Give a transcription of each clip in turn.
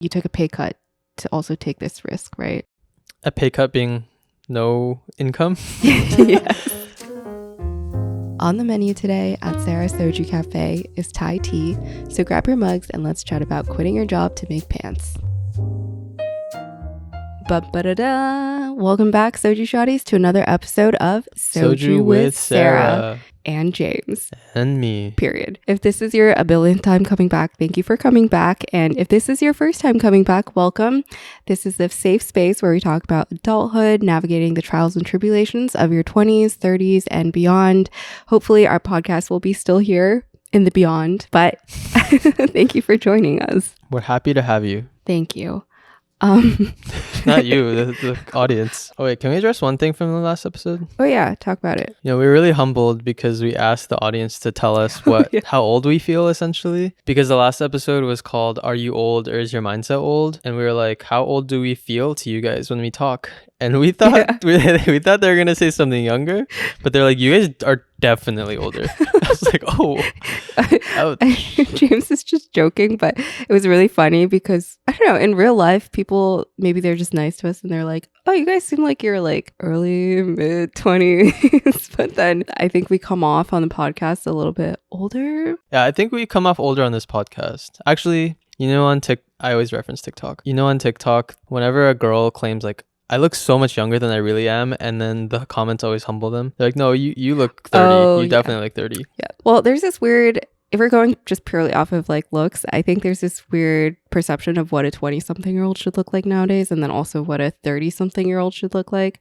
you took a pay cut to also take this risk, right? A pay cut being no income? Yes. On the menu today at Sarah's Soju Cafe is Thai tea, so grab your mugs and let's chat about quitting your job to make pants. Ba-ba-da-da! Welcome back, Soju Shotties, to another episode of Soju with Sarah and James. And me. Period. If this is your a billionth time coming back, thank you for coming back. And if this is your first time coming back, welcome. This is the safe space where we talk about adulthood, navigating the trials and tribulations of your 20s, 30s, and beyond. Hopefully our podcast will be still here in the beyond, but thank you for joining us. We're happy to have you. Thank you. Not you, the audience. Oh wait, can we address one thing from the last episode? Oh yeah, talk about it. You know, we were really humbled because we asked the audience to tell us how old we feel, essentially. Because the last episode was called "Are You Old or Is Your Mindset Old?" And we were like, how old do we feel to you guys when we talk? And we thought we thought they were gonna say something younger, but they're like, you guys are definitely older. I was like, oh. James is just joking, but it was really funny because I don't know, in real life, people maybe they're just nice to us and they're like, oh, you guys seem like you're like early, mid-20s. But then I think we come off on the podcast a little bit older. Yeah, I think we come off older on this podcast. Actually, you know, I always reference TikTok. You know, on TikTok, whenever a girl claims like, I look so much younger than I really am, and then the comments always humble them. They're like, no, you look 30. Oh, you definitely look 30. Yeah. Well, there's this weird, if we're going just purely off of like looks, I think there's this weird perception of what a 20-something-year-old should look like nowadays, and then also what a 30-something-year-old should look like,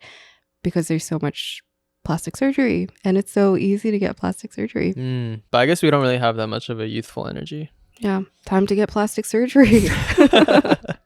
because there's so much plastic surgery, and it's so easy to get plastic surgery. But I guess we don't really have that much of a youthful energy. Yeah, time to get plastic surgery.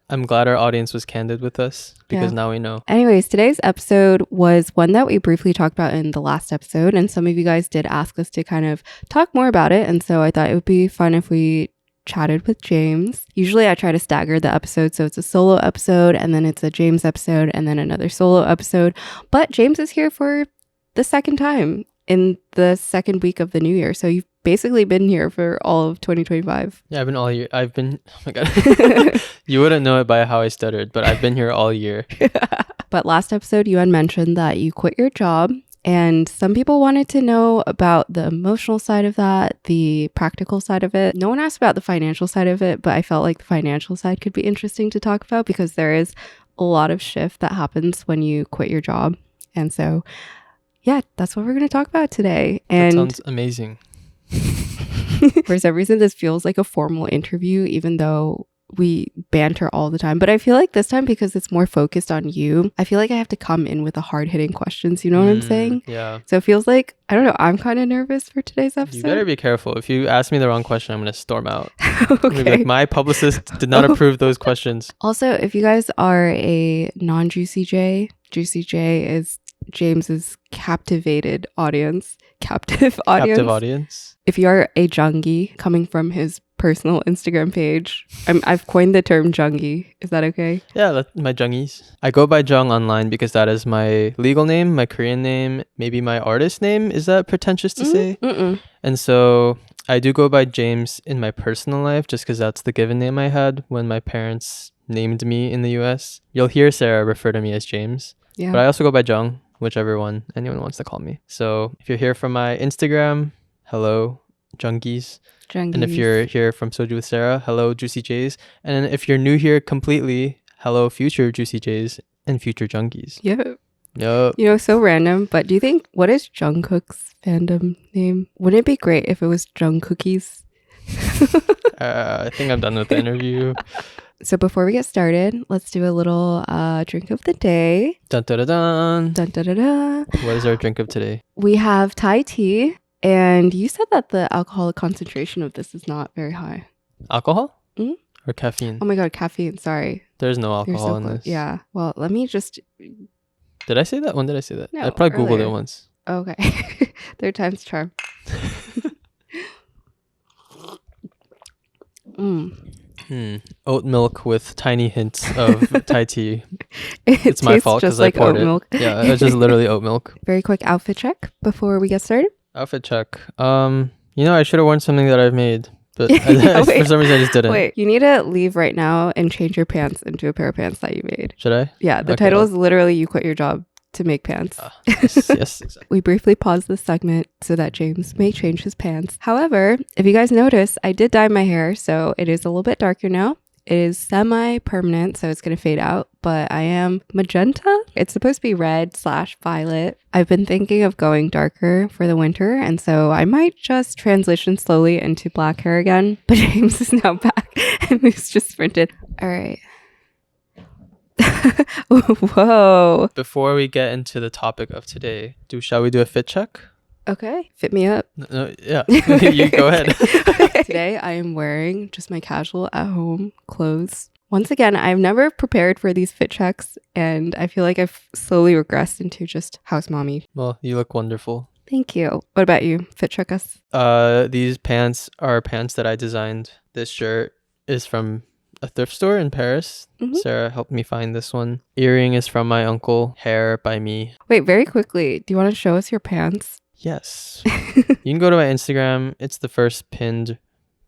I'm glad our audience was candid with us because now we know. Anyways, today's episode was one that we briefly talked about in the last episode, and some of you guys did ask us to kind of talk more about it, and so I thought it would be fun if we chatted with James. Usually I try to stagger the episode, so it's a solo episode, and then it's a James episode, and then another solo episode, but James is here for the second time in the second week of the new year, so you've basically been here for all of 2025. Yeah, I've been all year. Oh my God. You wouldn't know it by how I stuttered, but I've been here all year. But last episode, you had mentioned that you quit your job, and some people wanted to know about the emotional side of that, the practical side of it. No one asked about the financial side of it, but I felt like the financial side could be interesting to talk about because there is a lot of shift that happens when you quit your job. And so, yeah, that's what we're going to talk about today. And that sounds amazing. For some reason, this feels like a formal interview, even though we banter all the time. But I feel like this time, because it's more focused on you, I feel like I have to come in with the hard-hitting questions. You know what I'm saying? Yeah. So it feels like, I don't know, I'm kind of nervous for today's episode. You better be careful. If you ask me the wrong question, I'm going to storm out. Okay. Like, my publicist did not approve those questions. Also, if you guys are a non-Juicy J, Juicy J is James's captive audience. Captive audience. If you are a jungie coming from his personal Instagram page, I've coined the term jungie. Is that okay? Yeah, that's my jungies. I go by Jung online because that is my legal name, my Korean name, maybe my artist name. Is that pretentious to say? Mm-mm. And so I do go by James in my personal life just because that's the given name I had when my parents named me in the US. You'll hear Sarah refer to me as James. Yeah. But I also go by Jung, whichever one anyone wants to call me. So if you're here from my Instagram, hello, jungies. And if you're here from Soju with Sarah, hello, Juicy J's. And if you're new here completely, hello, future Juicy J's and future jungies. Yep. Yup. You know, so random, but do you think, what is Jungkook's fandom name? Wouldn't it be great if it was Jungcookies? I think I'm done with the interview. So before we get started, let's do a little drink of the day. Dun, dun, dun, dun. Dun, dun, dun, dun. What is our drink of today? We have Thai tea, and you said that the alcoholic concentration of this is not very high. Alcohol? Mm? Or caffeine? Oh my God, caffeine. Sorry. There's no You're alcohol so in close. this. Yeah. Well, let me just... Did I say that? When did I say that? No, I probably Googled earlier. it once. Okay. Third time's charm. Oat milk with tiny hints of Thai tea. It's my fault because I poured it. Milk. Yeah, it's just literally oat milk. Very quick outfit check before we get started. Outfit check. I should have worn something that I've made, But Yeah, for some reason I just didn't. Wait, you need to leave right now and change your pants into a pair of pants that you made. Should I? Yeah, the Okay, title is literally You Quit Your Job to Make Pants. Yes, exactly. We briefly paused this segment so that James may change his pants. However, if you guys notice, I did dye my hair, so it is a little bit darker now. It is semi-permanent, so it's going to fade out, but I am magenta. It's supposed to be red/violet. I've been thinking of going darker for the winter, and so I might just transition slowly into black hair again. But James is now back, and he's just sprinted. All right. Whoa. Before we get into the topic of today, shall we do a fit check? Okay, fit me up. No, yeah, you go ahead. Today I am wearing just my casual at home clothes. Once again, I've never prepared for these fit checks, and I feel like I've slowly regressed into just house mommy. Well, you look wonderful. Thank you. What about you? Fit check us. These pants are pants that I designed. This shirt is from a thrift store in Paris. Mm-hmm. Sarah helped me find this one. Earring is from my uncle. Hair by me. Wait, very quickly, do you want to show us your pants? Yes. You can go to my Instagram. It's the first pinned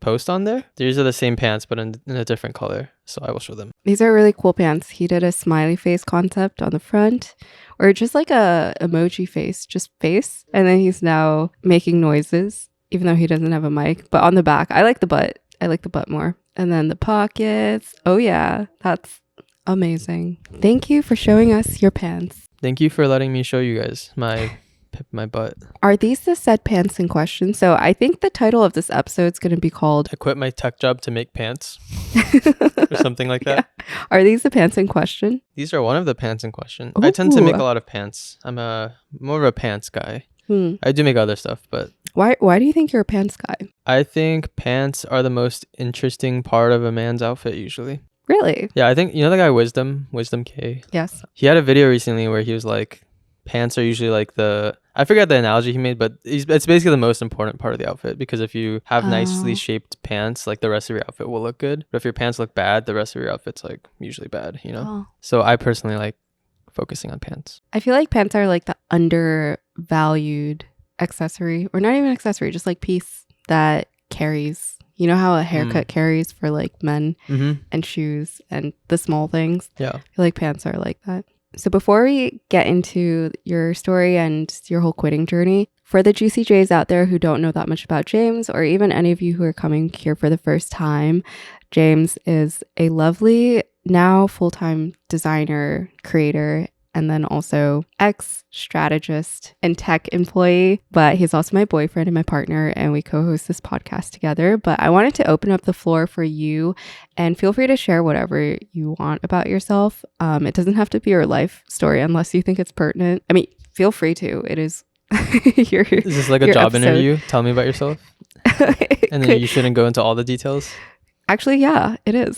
post on there. These are the same pants, but in a different color. So I will show them. These are really cool pants. He did a smiley face concept on the front, or just like a emoji face, just face. And then he's now making noises, even though he doesn't have a mic. But on the back, I like the butt. I like the butt more. And then the pockets. Oh yeah, that's amazing. Thank you for showing us your pants. Thank you for letting me show you guys my butt. Are these the said pants in question? So I think the title of this episode is going to be called I quit my tech job to make pants or something like that. Yeah. Are these the pants in question? These are one of the pants in question. Ooh. I tend to make a lot of pants. I'm more of a pants guy. I do make other stuff, but why do you think you're a pants guy? I think pants are the most interesting part of a man's outfit usually. Really? Yeah, I think you know the guy Wisdom K? Yes. He had a video recently where he was like, pants are usually like I forget the analogy he made, but it's basically the most important part of the outfit, because if you have nicely shaped pants, like the rest of your outfit will look good. But if your pants look bad, the rest of your outfit's like usually bad, you know? Oh. So I personally like focusing on pants. I feel like pants are like the undervalued accessory, or not even accessory, just like piece that carries. You know how a haircut carries for like men and shoes and the small things? Yeah. I feel like pants are like that. So before we get into your story and your whole quitting journey, for the Juicy J's out there who don't know that much about James, or even any of you who are coming here for the first time, James is a lovely, now full-time designer, creator, and then also ex-strategist and tech employee. But he's also my boyfriend and my partner, and we co-host this podcast together. But I wanted to open up the floor for you, and feel free to share whatever you want about yourself. It doesn't have to be your life story unless you think it's pertinent. I mean, feel free to. It is Is this like a job episode. interview? Tell me about yourself. And then you shouldn't go into all the details. Actually, yeah, it is.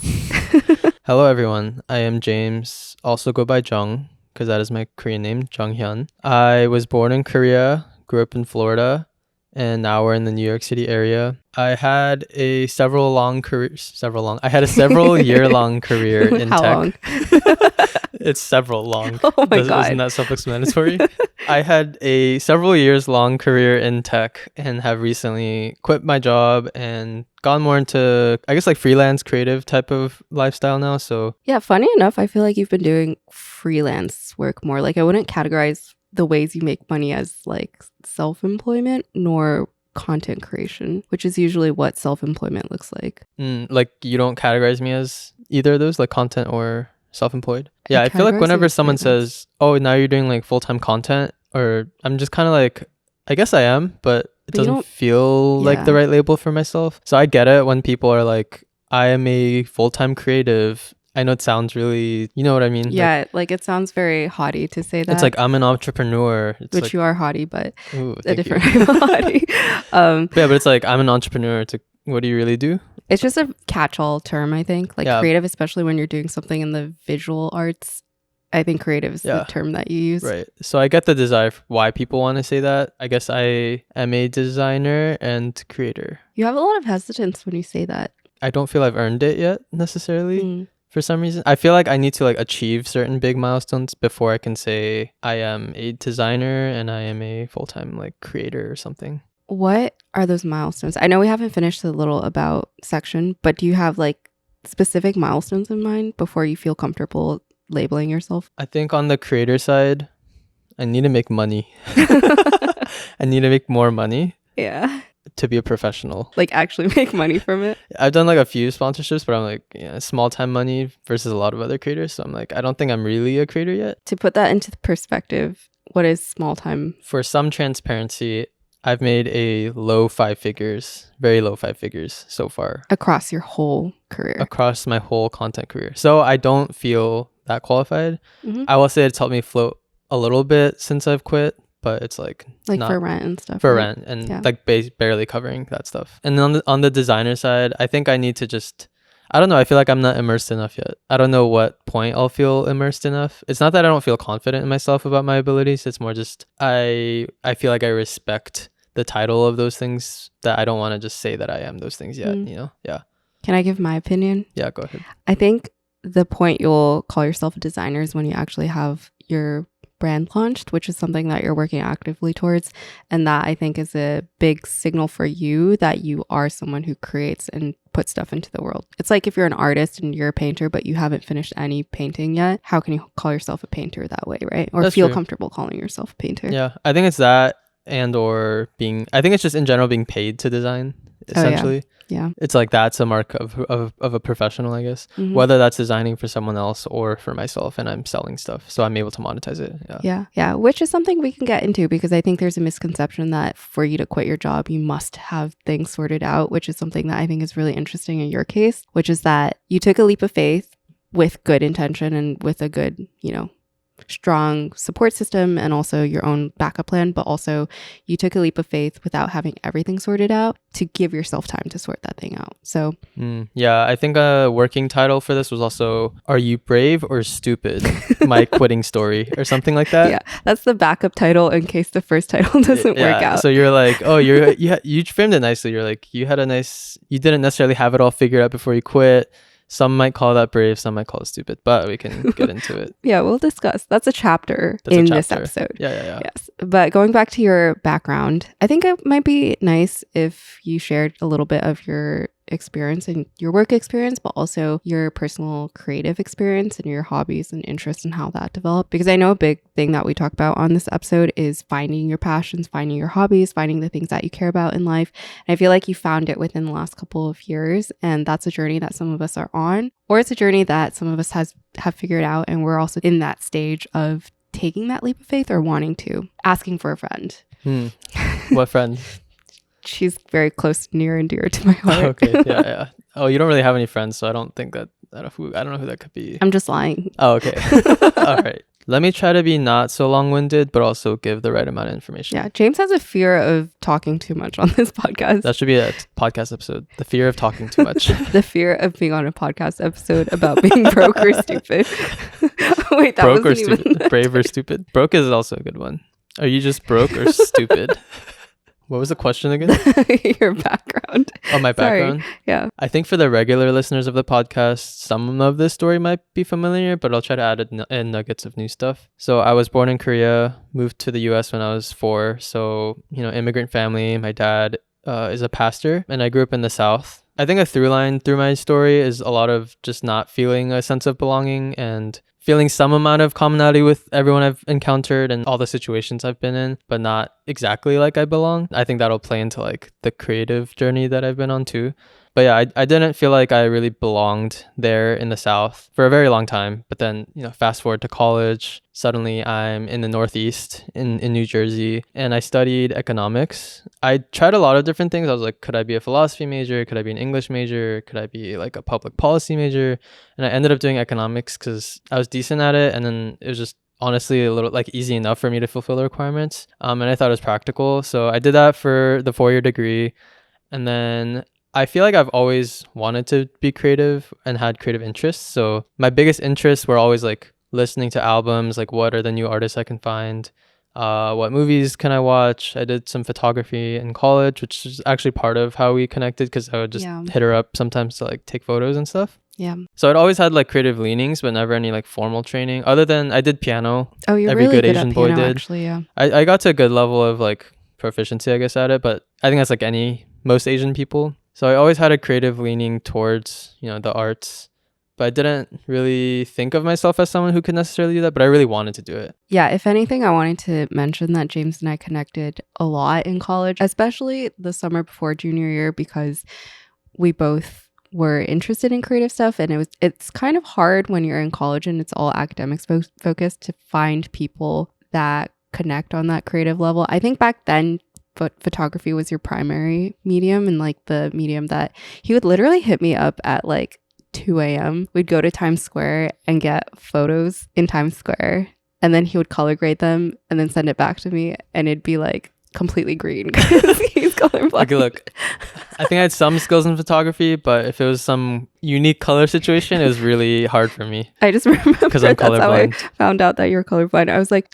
Hello, everyone. I am James, also go by Jung, because that is my Korean name, Jung Hyun. I was born in Korea, grew up in Florida, and now we're in the New York City area. I had a several year long career in How tech. long? It's several long. Oh my God. Isn't that self-explanatory? I had a several years long career in tech and have recently quit my job and gone more into, I guess, like freelance creative type of lifestyle now. So Yeah, funny enough, I feel like you've been doing freelance work more. Like I wouldn't categorize the ways you make money as like self-employment nor content creation, which is usually what self-employment looks like. Like you don't categorize me as either of those, like content or self-employed? Yeah, I feel like categorize whenever you as someone freelance. says, oh, now you're doing like full-time content, or I'm just kind of like, I guess I am, but it But you doesn't don't- feel like the Yeah. right label for myself. So I get it when people are like, I am a full-time creative. I know it sounds really, you know what I mean? Yeah, like it sounds very haughty to say that. It's like I'm an entrepreneur. It's which like, you are haughty, but ooh, a thank different you. type of haughty. Yeah, but it's like I'm an entrepreneur. What do you really do? It's just a catch-all term, I think. Like Yeah. creative, especially when you're doing something in the visual arts. I think creative is Yeah. the term that you use. Right. So I get the desire for why people want to say that. I guess I am a designer and creator. You have a lot of hesitance when you say that. I don't feel I've earned it yet necessarily. Mm. For some reason, I feel like I need to like achieve certain big milestones before I can say I am a designer and I am a full-time like creator or something. what are those milestones? I know we haven't finished the little about section, but do you have like specific milestones in mind before you feel comfortable labeling yourself? I think on the creator side, I need to make money. I need to make more money. Yeah. To be a professional. Like actually make money from it. I've done like a few sponsorships, but I'm like, yeah, small time money versus a lot of other creators. So I'm like, I don't think I'm really a creator yet. To put that into perspective, what is small time? For some transparency, I've made a low 5 figures, very low 5 figures so far. Across your whole career. Across my whole content career. So I don't feel that qualified. Mm-hmm. I will say it's helped me float a little bit since I've quit. But it's like not, for rent and stuff. For right? rent and like barely covering that stuff. And on the designer side, I think I need to just, I don't know. I feel like I'm not immersed enough yet. I don't know what point I'll feel immersed enough. It's not that I don't feel confident in myself about my abilities. It's more just I feel like I respect the title of those things, that I don't want to just say that I am those things yet. You know? Yeah. Can I give my opinion? Yeah, go ahead. I think the point you'll call yourself a designer is when you actually have your brand launched, which is something that you're working actively towards. And that I think is a big signal for you that you are someone who creates and puts stuff into the world. It's like if you're an artist and you're a painter, but you haven't finished any painting yet, how can you call yourself a painter that way, right? Or That's feel true. comfortable calling yourself a painter. Yeah, I think it's that, and or being, I think it's just in general being paid to design, essentially. Yeah. It's like that's a mark of a professional, I guess. Mm-hmm. Whether that's designing for someone else or for myself, and I'm selling stuff, so I'm able to monetize it. Yeah, which is something we can get into, because I think there's a misconception that for you to quit your job, you must have things sorted out, which is something that I think is really interesting in your case, which is that you took a leap of faith with good intention and with a good, strong support system and also your own backup plan, but also you took a leap of faith without having everything sorted out to give yourself time to sort that thing out. So yeah, I think a working title for this was also, are you brave or stupid? My quitting story or something like that. Yeah, that's the backup title in case the first title doesn't work out. So you're like, oh, you framed it nicely. You're like, you didn't necessarily have it all figured out before you quit. Some might call that brave, some might call it stupid, but we can get into it. Yeah, we'll discuss. That's a chapter this episode. Yeah. Yes. But going back to your background, I think it might be nice if you shared a little bit of your experience and your work experience, but also your personal creative experience and your hobbies and interests and how that developed. Because I know a big thing that we talk about on this episode is finding your passions, finding your hobbies, finding the things that you care about in life. And I feel like you found it within the last couple of years, and that's a journey that some of us are on, or it's a journey that some of us have figured out, and we're also in that stage of taking that leap of faith or wanting to, asking for a friend. What friend? She's very close, near and dear to my heart. Okay, yeah. Oh, you don't really have any friends, so I don't think that, I don't know who that could be. I'm just lying. Oh, okay. All right. Let me try to be not so long-winded, but also give the right amount of information. Yeah, James has a fear of talking too much on this podcast. That should be a podcast episode. The fear of talking too much. The fear of being on a podcast episode about being broke or stupid. Wait, that broke wasn't or stupid? Brave or stupid? Broke is also a good one. Are you just broke or stupid? What was the question again? Your background. Oh, my background? Sorry. Yeah. I think for the regular listeners of the podcast, some of this story might be familiar, but I'll try to add in nuggets of new stuff. So I was born in Korea, moved to the US when I was 4. So, immigrant family. My dad is a pastor, and I grew up in the South. I think a through line through my story is a lot of just not feeling a sense of belonging and feeling some amount of commonality with everyone I've encountered and all the situations I've been in, but not exactly like I belong. I think that'll play into like the creative journey that I've been on too. But yeah, I didn't feel like I really belonged there in the South for a very long time. But then, fast forward to college, suddenly I'm in the Northeast in New Jersey, and I studied economics. I tried a lot of different things. I was like, could I be a philosophy major? Could I be an English major? Could I be like a public policy major? And I ended up doing economics because I was decent at it. And then it was just honestly a little like easy enough for me to fulfill the requirements. And I thought it was practical. So I did that for the 4-year degree. And then I feel like I've always wanted to be creative and had creative interests. So my biggest interests were always like listening to albums, like what are the new artists I can find? What movies can I watch? I did some photography in college, which is actually part of how we connected because I would just hit her up sometimes to like take photos and stuff. Yeah. So I'd always had like creative leanings, but never any like formal training other than I did piano. Oh, you're Every really good good Asian at boy piano, did. actually, yeah. I got to a good level of like proficiency, I guess, at it. But I think that's like most Asian people. So I always had a creative leaning towards, the arts. But I didn't really think of myself as someone who could necessarily do that, but I really wanted to do it. Yeah, if anything, I wanted to mention that James and I connected a lot in college, especially the summer before junior year, because we both were interested in creative stuff. And it's kind of hard when you're in college and it's all academics focused to find people that connect on that creative level. I think back then, photography was your primary medium, and like the medium that he would literally hit me up at like 2 a.m. We'd go to Times Square and get photos in Times Square, and then he would color grade them and then send it back to me, and it'd be like completely green because he's colorblind. Okay, look, I think I had some skills in photography, but if it was some unique color situation, it was really hard for me. I just remember because I'm colorblind. That's how I found out that you're colorblind. I was like,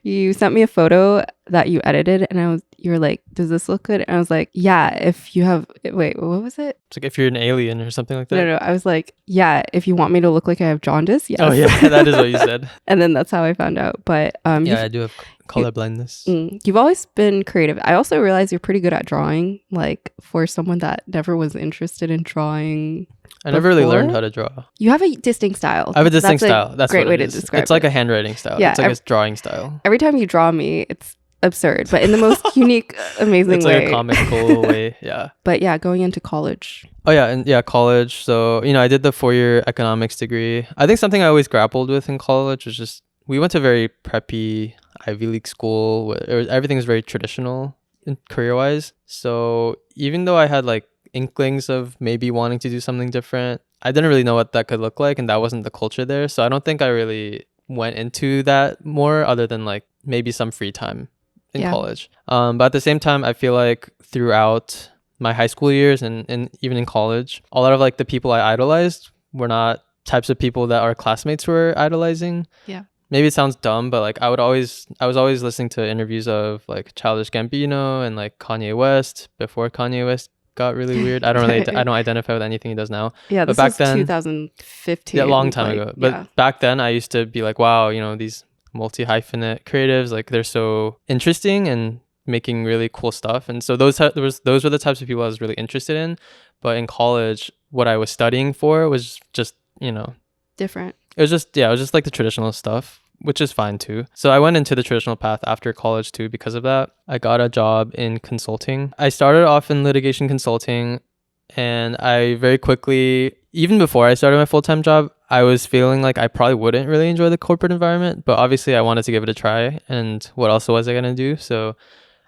you sent me a photo that you edited, and you were like, does this look good? And I was like, yeah, if you have, wait, what was it? It's like if you're an alien or something like that. No, I was like, yeah, if you want me to look like I have jaundice, yes. Oh yeah, that is what you said. And then that's how I found out. But yeah, I do have color blindness. You've always been creative. I also realized you're pretty good at drawing, like for someone that never was interested in drawing. I never really learned how to draw. You have a distinct style. I have a distinct style. That's great what way it to is. describe it. It's like a handwriting style. Yeah, it's like a drawing style. Every time you draw me, it's absurd, but in the most unique, amazing way. It's like a comical way, yeah. But yeah, going into college. Oh yeah, and yeah, college. So, I did the 4-year economics degree. I think something I always grappled with in college was just, we went to a very preppy Ivy League school where everything is very traditional career-wise. So even though I had like inklings of maybe wanting to do something different, I didn't really know what that could look like, and that wasn't the culture there. So I don't think I really went into that more other than like maybe some free time in college. But at the same time, I feel like throughout my high school years and even in college, a lot of like the people I idolized were not types of people that our classmates were idolizing. Yeah. Maybe it sounds dumb, but like I was always listening to interviews of like Childish Gambino and like Kanye West before Kanye West got really weird. I don't identify with anything he does now. Yeah, this was 2015. Yeah, a long time ago. But back then I used to be like, wow, these multi-hyphenate creatives, like they're so interesting and making really cool stuff. And so those were the types of people I was really interested in. But in college, what I was studying for was just, different. It was just like the traditional stuff, which is fine too. So I went into the traditional path after college too because of that. I got a job in consulting. I started off in litigation consulting, and I very quickly, even before I started my full-time job, I was feeling like I probably wouldn't really enjoy the corporate environment, but obviously I wanted to give it a try, and what else was I going to do? So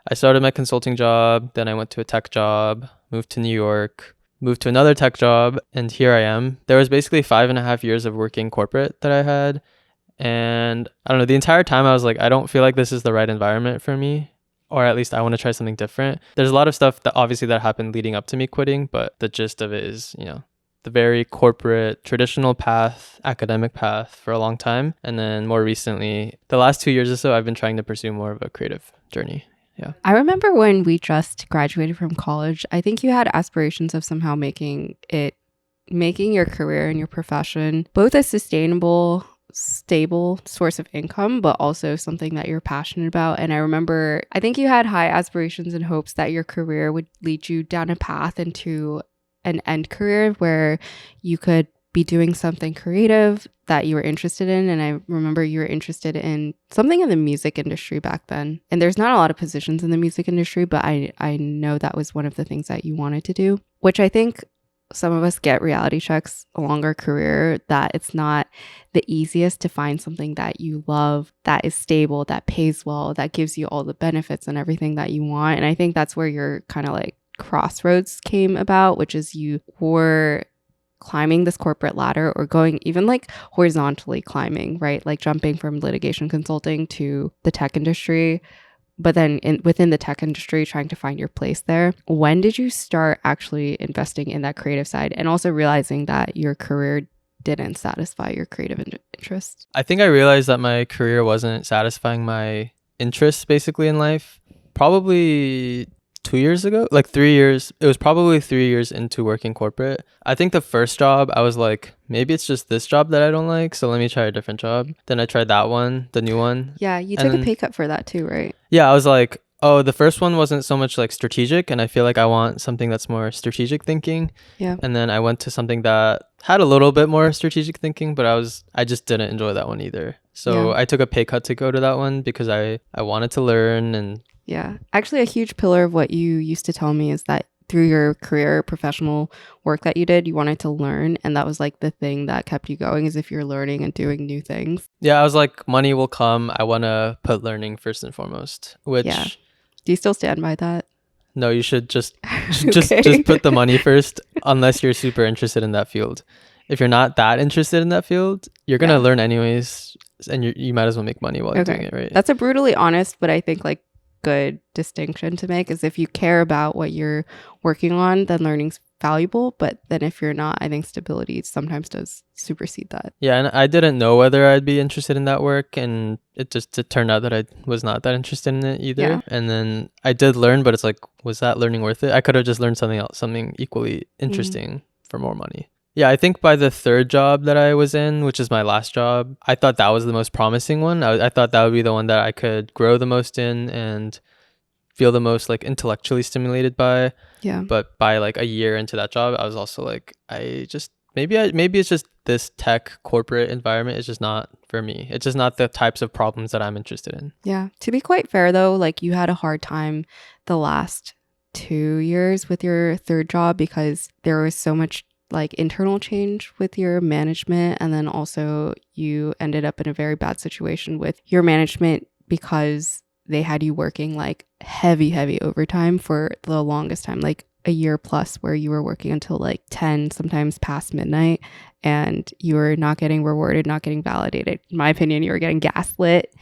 I started my consulting job, then I went to a tech job, moved to New York, moved to another tech job, and here I am. There was basically 5.5 years of working corporate that I had, and I don't know, the entire time I was like, I don't feel like this is the right environment for me, or at least I want to try something different. There's a lot of stuff that obviously that happened leading up to me quitting, but the gist of it is, the very corporate, traditional path, academic path for a long time. And then more recently, the last 2 years or so, I've been trying to pursue more of a creative journey. Yeah. I remember when we just graduated from college, I think you had aspirations of somehow making your career and your profession both a sustainable, stable source of income, but also something that you're passionate about. And I remember, I think you had high aspirations and hopes that your career would lead you down a path into an end career where you could be doing something creative that you were interested in. And I remember you were interested in something in the music industry back then. And there's not a lot of positions in the music industry, but I know that was one of the things that you wanted to do, which I think some of us get reality checks along our career that it's not the easiest to find something that you love, that is stable, that pays well, that gives you all the benefits and everything that you want. And I think that's where you're kind of like crossroads came about, which is you were climbing this corporate ladder or going even like horizontally climbing, right? Like jumping from litigation consulting to the tech industry, but then within the tech industry, trying to find your place there. When did you start actually investing in that creative side and also realizing that your career didn't satisfy your creative interests? I think I realized that my career wasn't satisfying my interests basically in life probably 2 years ago, like 3 years. It was probably 3 years into working corporate. I think the first job, I was like, maybe it's just this job that I don't like, so let me try a different job. Then I tried that one, the new one. Yeah, you took a pay cut for that too, right? Yeah, I was like, Oh, the first one wasn't so much like strategic, and I feel like I want something that's more strategic thinking. Yeah. And then I went to something that had a little bit more strategic thinking, but I just didn't enjoy that one either. So Yeah. I took a pay cut to go to that one because I wanted to learn. And Yeah. Actually, a huge pillar of what you used to tell me is that through your career, professional work that you did, you wanted to learn. And that was like the thing that kept you going, is if you're learning and doing new things. yeah, I was like, money will come. I want to put learning first and foremost, which Yeah. Do you still stand by that? no, you should just Okay. just put the money first unless you're super interested in that field. If you're not that interested in that field, you're going to Yeah. learn anyways, and you might as well make money while you're doing it, right? That's a brutally honest, but I think like good distinction to make, is if you care about what you're working on, then learning's valuable. But then if you're not, I think stability sometimes does supersede that. Yeah, and I didn't know whether I'd be interested in that work, and it turned out that I was not that interested in it either. Yeah. And then I did learn, but it's like, was that learning worth it? I could have just learned something else, something equally interesting for more money. Yeah, I think by the third job that I was in, which is my last job, I thought that was the most promising one. I thought that would be the one that I could grow the most in and feel the most like intellectually stimulated by. Yeah. But by like a year into that job, I was also like, maybe it's just this tech corporate environment is just not for me. It's just not the types of problems that I'm interested in. Yeah. To be quite fair though, like you had a hard time the last 2 years with your third job because there was so much like internal change with your management, and then also you ended up in a very bad situation with your management because they had you working like heavy overtime for the longest time, like a year plus, where you were working until like 10, sometimes past midnight, and you were not getting rewarded, not getting validated. In my opinion, you were getting gaslit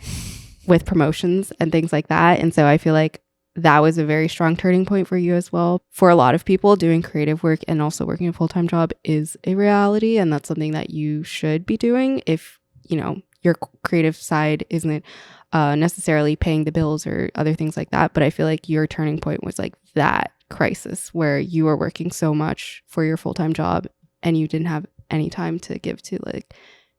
with promotions and things like that. And so I feel like that was a very strong turning point for you as well. For a lot of people, doing creative work and also working a full-time job is a reality, and that's something that you should be doing if, you know, your creative side isn't necessarily paying the bills or other things like that. But I feel like your turning point was like that crisis where you were working so much for your full-time job and you didn't have any time to give to like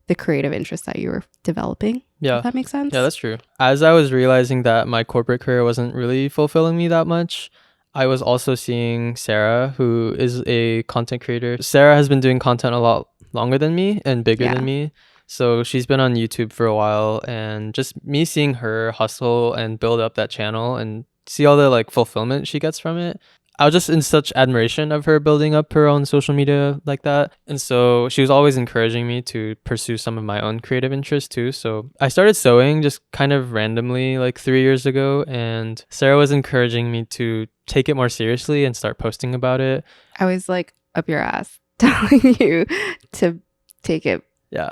the creative interests that you were developing. Yeah. Does that make sense? Yeah, that's true. As I was realizing that my corporate career wasn't really fulfilling me that much, I was also seeing Sarah, who is a content creator. Sarah has been doing content a lot longer than me and bigger than me. So she's been on YouTube for a while, and just me seeing her hustle and build up that channel and see all the like fulfillment she gets from it, I was just in such admiration of her building up her own social media like that. And so she was always encouraging me to pursue some of my own creative interests too. So I started sewing just kind of randomly like 3 years ago, and Sarah was encouraging me to take it more seriously and start posting about it. I was like up your ass telling you to take it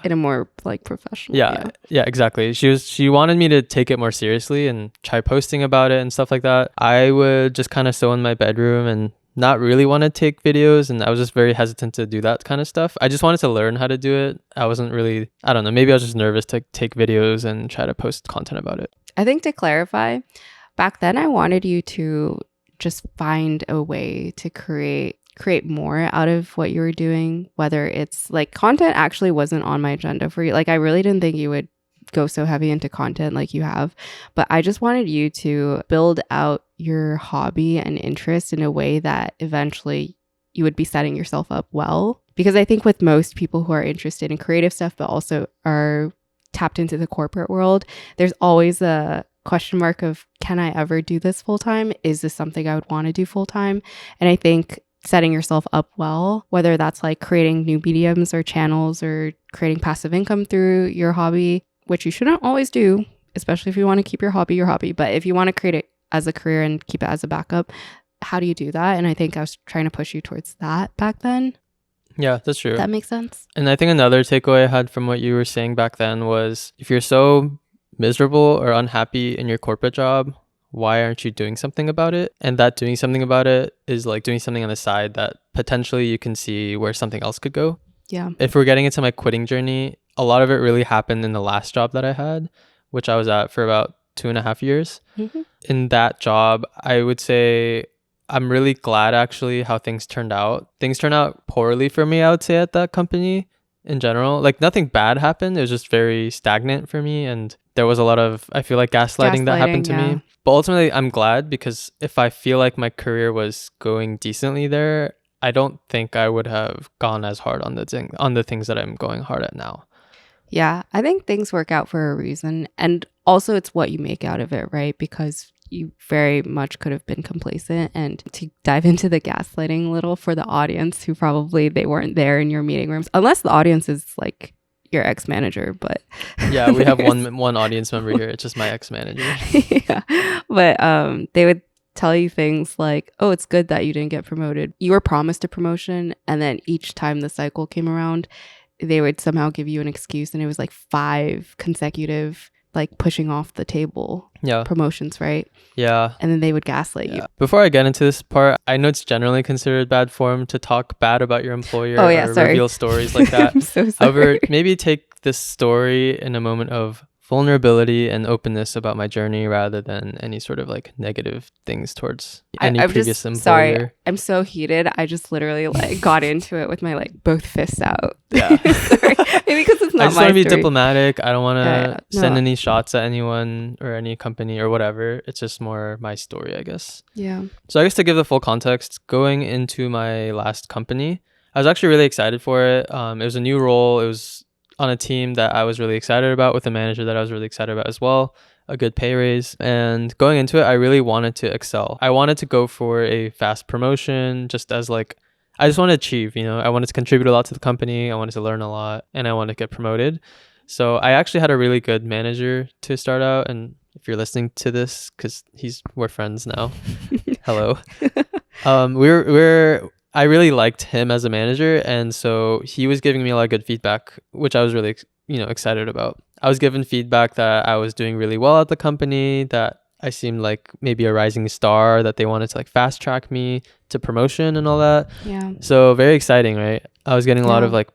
in a more like professional. Yeah, exactly. She wanted me to take it more seriously and try posting about it and stuff like that. I would just kind of sew in my bedroom and not really want to take videos, and I was just very hesitant to do that kind of stuff. I just wanted to learn how to do it. I wasn't really, I don't know, maybe I was just nervous to take videos and try to post content about it. I think to clarify, back then I wanted you to just find a way to create more out of what you were doing, whether it's like content actually wasn't on my agenda for you. Like I really didn't think you would go so heavy into content like you have, but I just wanted you to build out your hobby and interest in a way that eventually you would be setting yourself up well. Because I think with most people who are interested in creative stuff but also are tapped into the corporate world, there's always a question mark of, can I ever do this full time? Is this something I would want to do full time? And I think setting yourself up well, whether that's like creating new mediums or channels or creating passive income through your hobby, which you shouldn't always do, especially if you want to keep your hobby. But if you want to create it as a career and keep it as a backup, how do you do that? And I think I was trying to push you towards that back then. Yeah, that's true. That makes sense. And I think another takeaway I had from what you were saying back then was, if you're so miserable or unhappy in your corporate job, why aren't you doing something about it? And that doing something about it is like doing something on the side that potentially you can see where something else could go. Yeah. If we're getting into my quitting journey, a lot of it really happened in the last job that I had, which I was at for about 2.5 years. Mm-hmm. In that job, I would say I'm really glad actually how things turned out. Things turned out poorly for me, I would say, at that company, in general. Like nothing bad happened. It was just very stagnant for me. And there was a lot of, I feel like, gaslighting that happened to me. But ultimately, I'm glad, because if I feel like my career was going decently there, I don't think I would have gone as hard on the things that I'm going hard at now. Yeah, I think things work out for a reason. And also it's what you make out of it, right? Because you very much could have been complacent. And to dive into the gaslighting a little for the audience who probably they weren't there in your meeting rooms, unless the audience is like your ex-manager, but yeah, we have one audience member here. It's just my ex-manager. Yeah, but they would tell you things like, oh, it's good that you didn't get promoted. You were promised a promotion, and then each time the cycle came around, they would somehow give you an excuse, and it was like 5 consecutive like pushing off the table promotions, right? Yeah. And then they would gaslight you. Before I get into this part, I know it's generally considered bad form to talk bad about your employer or reveal stories like that. I'm so sorry. However, maybe take this story in a moment of vulnerability and openness about my journey rather than any sort of like negative things towards any previous employer. Sorry, I'm so heated. I just literally like got into it with my like both fists out. Yeah. Sorry. Maybe because it's not my I just want to be story. diplomatic. I don't want to send No. any shots at anyone or any company or whatever. It's just more my story, I guess. Yeah. So I guess to give the full context, going into my last company, I was actually really excited for it. It was a new role. It was on a team that I was really excited about, with a manager that I was really excited about as well, a good pay raise. And going into it, I really wanted to excel. I wanted to go for a fast promotion, just as like, I just want to achieve, I wanted to contribute a lot to the company. I wanted to learn a lot, and I wanted to get promoted. So I actually had a really good manager to start out. And if you're listening to this, because we're friends now, hello. I really liked him as a manager, and so he was giving me a lot of good feedback, which I was really, excited about. I was given feedback that I was doing really well at the company, that I seemed like maybe a rising star, that they wanted to like fast track me to promotion and all that. Yeah. So very exciting, right? I was getting a lot of like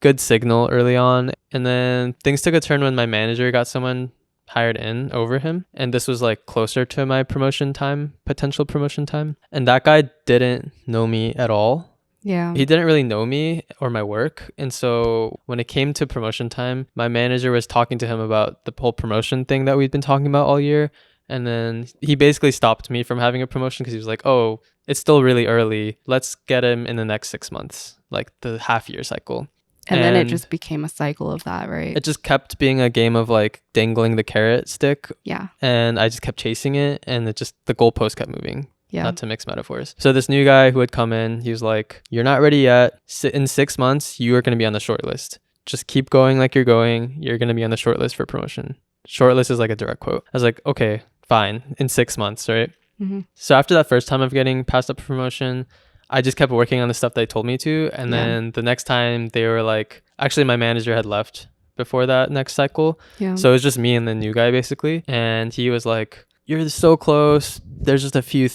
good signal early on, and then things took a turn when my manager got someone hired in over him, and this was like closer to my potential promotion time, and that guy didn't know me at all. Yeah. He didn't really know me or my work, and so when it came to promotion time, my manager was talking to him about the whole promotion thing that we'd been talking about all year, and then he basically stopped me from having a promotion because he was like, oh, it's still really early, let's get him in the next 6 months, like the half-year cycle. And then it just became a cycle of that, right? It just kept being a game of like dangling the carrot stick. Yeah. And I just kept chasing it, and the goalpost kept moving. Yeah. Not to mix metaphors. So this new guy who had come in, he was like, you're not ready yet. In 6 months, you are going to be on the short list. Just keep going like you're going. You're going to be on the short list for promotion. Short list is like a direct quote. I was like, okay, fine. In 6 months, right? Mm-hmm. So after that first time of getting passed up for promotion, I just kept working on the stuff they told me to. And then the next time they were like, actually my manager had left before that next cycle. Yeah. So it was just me and the new guy basically. And he was like, you're so close. There's just a few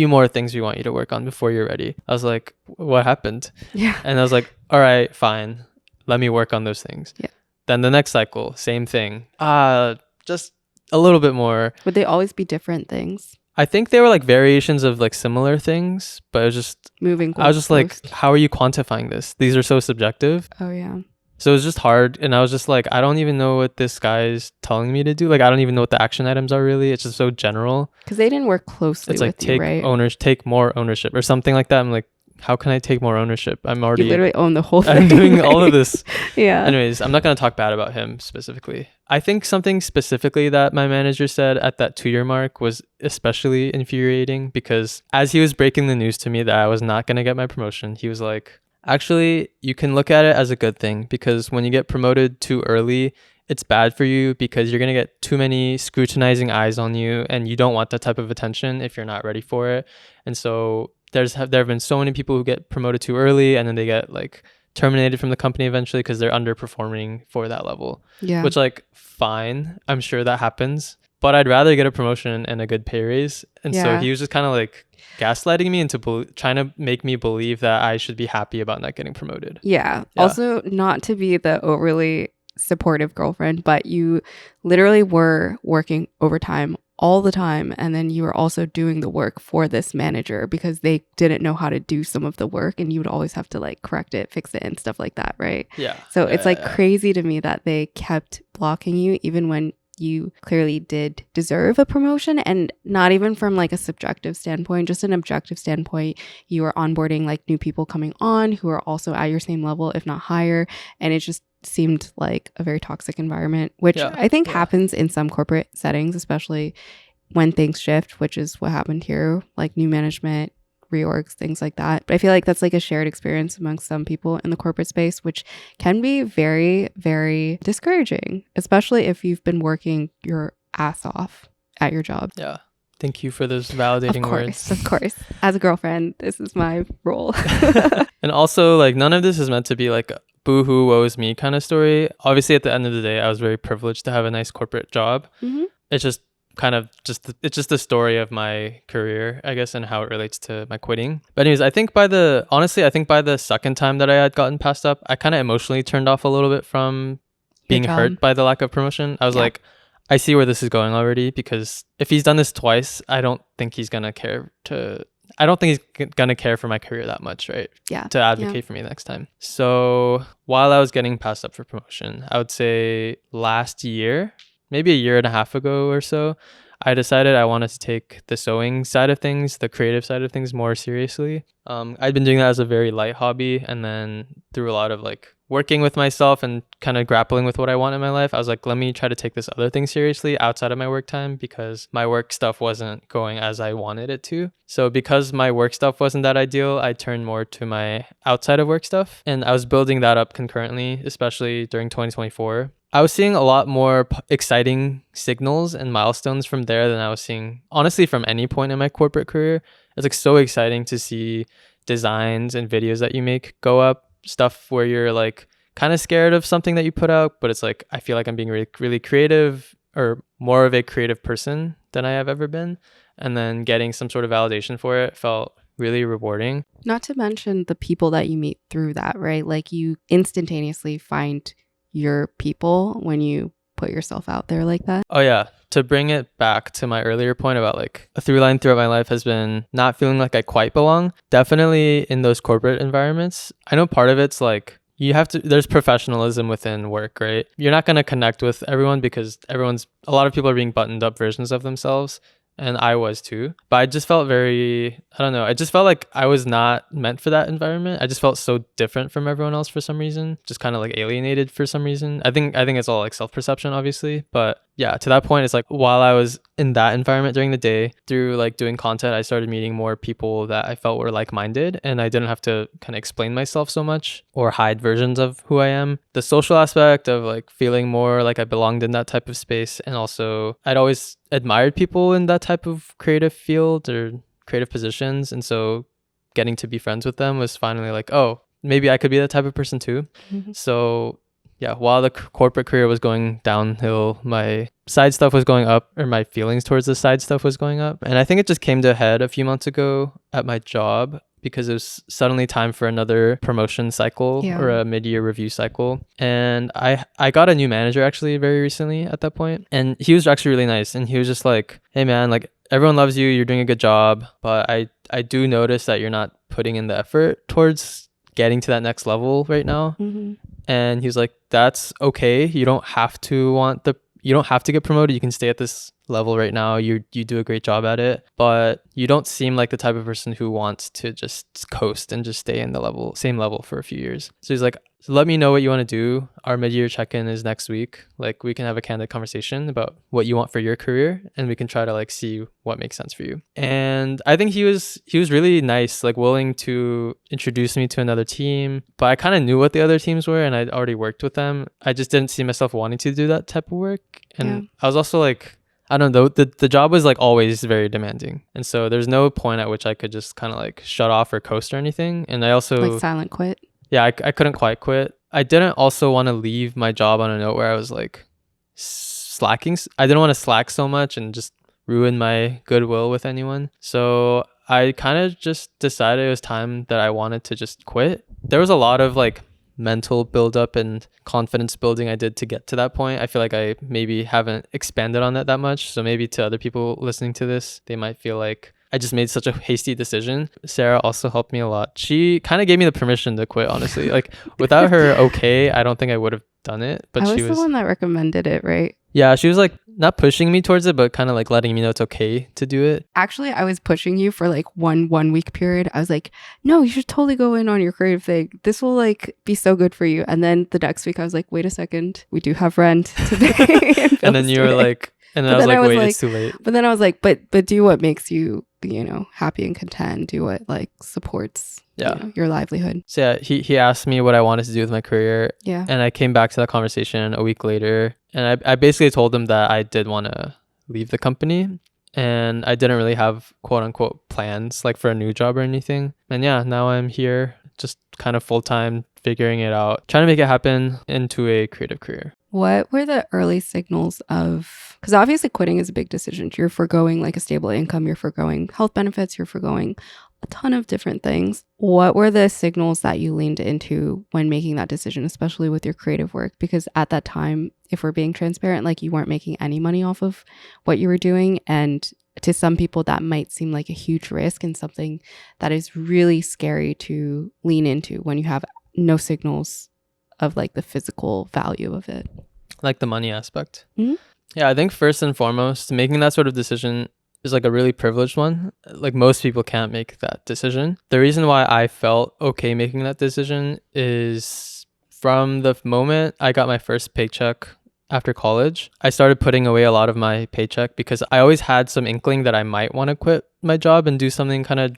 more things we want you to work on before you're ready. I was like, what happened? Yeah. And I was like, all right, fine. Let me work on those things. Yeah. Then the next cycle, same thing. Just a little bit more. Would they always be different things? I think they were like variations of like similar things, but it was just moving. I was just like, how are you quantifying this? These are so subjective. Oh yeah. So it was just hard, and I was just like, I don't even know what this guy's telling me to do. Like, I don't even know what the action items are really. It's just so general. Because they didn't work closely with you, right? Take more ownership or something like that. I'm like, how can I take more ownership? You literally own the whole thing. I'm doing all of this. Yeah. Anyways, I'm not going to talk bad about him specifically. I think something specifically that my manager said at that 2-year mark was especially infuriating, because as he was breaking the news to me that I was not going to get my promotion, he was like, actually, you can look at it as a good thing, because when you get promoted too early, it's bad for you because you're going to get too many scrutinizing eyes on you, and you don't want that type of attention if you're not ready for it. And so there have been so many people who get promoted too early, and then they get like terminated from the company eventually because they're underperforming for that level. Yeah. Which, like, fine, I'm sure that happens, but I'd rather get a promotion and a good pay raise. And so he was just kind of like gaslighting me into trying to make me believe that I should be happy about not getting promoted. Yeah. Also, not to be the overly supportive girlfriend, but you literally were working overtime all the time, and then you were also doing the work for this manager because they didn't know how to do some of the work, and you would always have to like correct it, fix it, and stuff like that, right? Yeah. So it's like crazy to me that they kept blocking you even when you clearly did deserve a promotion, and not even from like a subjective standpoint, just an objective standpoint. You are onboarding like new people coming on who are also at your same level, if not higher, and it just seemed like a very toxic environment, which I think happens in some corporate settings, especially when things shift, which is what happened here, like new management, reorgs, things like that. But I feel like that's like a shared experience amongst some people in the corporate space, which can be very, very discouraging, especially if you've been working your ass off at your job. Yeah. Thank you for those validating words. Of course. As a girlfriend, this is my role. And also, like, none of this is meant to be like a boo-hoo, woe is me kind of story. Obviously, at the end of the day, I was very privileged to have a nice corporate job. Mm-hmm. It's just kind of it's just the story of my career, I guess, and how it relates to my quitting. But anyways, I think by the second time that I had gotten passed up, I kind of emotionally turned off a little bit from being hurt by the lack of promotion. I was like, I see where this is going already, because if he's done this twice, I don't think he's gonna care for my career that much, right? Yeah. To advocate for me next time. So while I was getting passed up for promotion, I would say last year, maybe a year and a half ago or so, I decided I wanted to take the sewing side of things, the creative side of things, more seriously. I'd been doing that as a very light hobby, and then through a lot of like working with myself and kind of grappling with what I want in my life, I was like, let me try to take this other thing seriously outside of my work time, because my work stuff wasn't going as I wanted it to. So because my work stuff wasn't that ideal, I turned more to my outside of work stuff, and I was building that up concurrently, especially during 2024. I was seeing a lot more exciting signals and milestones from there than I was seeing, honestly, from any point in my corporate career. It's like so exciting to see designs and videos that you make go up, stuff where you're like kind of scared of something that you put out, but it's like, I feel like I'm being really, really creative, or more of a creative person than I have ever been. And then getting some sort of validation for it felt really rewarding. Not to mention the people that you meet through that, right? Like you instantaneously find your people when you put yourself out there like that. Oh yeah. To bring it back to my earlier point about like a through line throughout my life has been not feeling like I quite belong. Definitely in those corporate environments. I know part of it's like there's professionalism within work, right? You're not going to connect with everyone because a lot of people are being buttoned up versions of themselves. And I was too. But I just felt I just felt like I was not meant for that environment. I just felt so different from everyone else for some reason. Just kind of like alienated for some reason. I think it's all like self-perception, obviously. But yeah, to that point, it's like while I was in that environment during the day, through like doing content, I started meeting more people that I felt were like-minded, and I didn't have to kind of explain myself so much or hide versions of who I am. The social aspect of like feeling more like I belonged in that type of space, and also I'd always admired people in that type of creative field or creative positions, and so getting to be friends with them was finally like, oh, maybe I could be that type of person too. Mm-hmm. So yeah, while the corporate career was going downhill, my side stuff was going up, or my feelings towards the side stuff was going up. And I think it just came to a head a few months ago at my job, because it was suddenly time for another promotion cycle or a mid-year review cycle. And I got a new manager actually very recently at that point. And he was actually really nice. And he was just like, hey man, like everyone loves you, you're doing a good job, but I do notice that you're not putting in the effort towards getting to that next level right now. Mm-hmm. And he was like, that's okay. You don't have to get promoted. You can stay at this level right now. You do a great job at it, but you don't seem like the type of person who wants to just coast and just stay in the same level for a few years. So he's like, so let me know what you want to do. Our mid-year check-in is next week. Like we can have a candid conversation about what you want for your career, and we can try to like see what makes sense for you. And I think he was really nice, like willing to introduce me to another team, but I kind of knew what the other teams were and I'd already worked with them. I just didn't see myself wanting to do that type of work. And I was also like, I don't know, the job was like always very demanding. And so there's no point at which I could just kind of like shut off or coast or anything. And I also like silent quit. Yeah, I couldn't quite quit. I didn't also want to leave my job on a note where I was like slacking. I didn't want to slack so much and just ruin my goodwill with anyone. So I kind of just decided it was time that I wanted to just quit. There was a lot of like mental buildup and confidence building I did to get to that point. I feel like I maybe haven't expanded on that much. So maybe to other people listening to this, they might feel like I just made such a hasty decision. Sarah also helped me a lot. She kind of gave me the permission to quit, honestly. Like without her okay, I don't think I would have done it. But I she was was the one that recommended it, right? yeah, she was like not pushing me towards it, but kind of like letting me know it's okay to do it. Actually, I was pushing you for like one week period. I was like, no, you should totally go in on your creative thing. This will like be so good for you. And then the next week I was like, wait a second, we do have rent to pay. And then you were like, and then I was like, wait, it's too late. But then I was like, but do what makes you, you know, happy and content. Do what like supports you know, your livelihood. So yeah, he asked me what I wanted to do with my career. Yeah. And I came back to that conversation a week later. And I basically told him that I did want to leave the company. And I didn't really have quote unquote plans like for a new job or anything. And yeah, now I'm here just kind of full time figuring it out, trying to make it happen into a creative career. What were the early signals of, because obviously quitting is a big decision. You're foregoing like a stable income, you're foregoing health benefits, you're foregoing a ton of different things. What were the signals that you leaned into when making that decision, especially with your creative work? Because at that time, if we're being transparent, like you weren't making any money off of what you were doing. And to some people, that might seem like a huge risk and something that is really scary to lean into when you have no signals of like the physical value of it. Like the money aspect. Mm-hmm. Yeah, I think first and foremost, making that sort of decision is like a really privileged one. Like most people can't make that decision. The reason why I felt okay making that decision is from the moment I got my first paycheck after college, I started putting away a lot of my paycheck because I always had some inkling that I might want to quit my job and do something kind of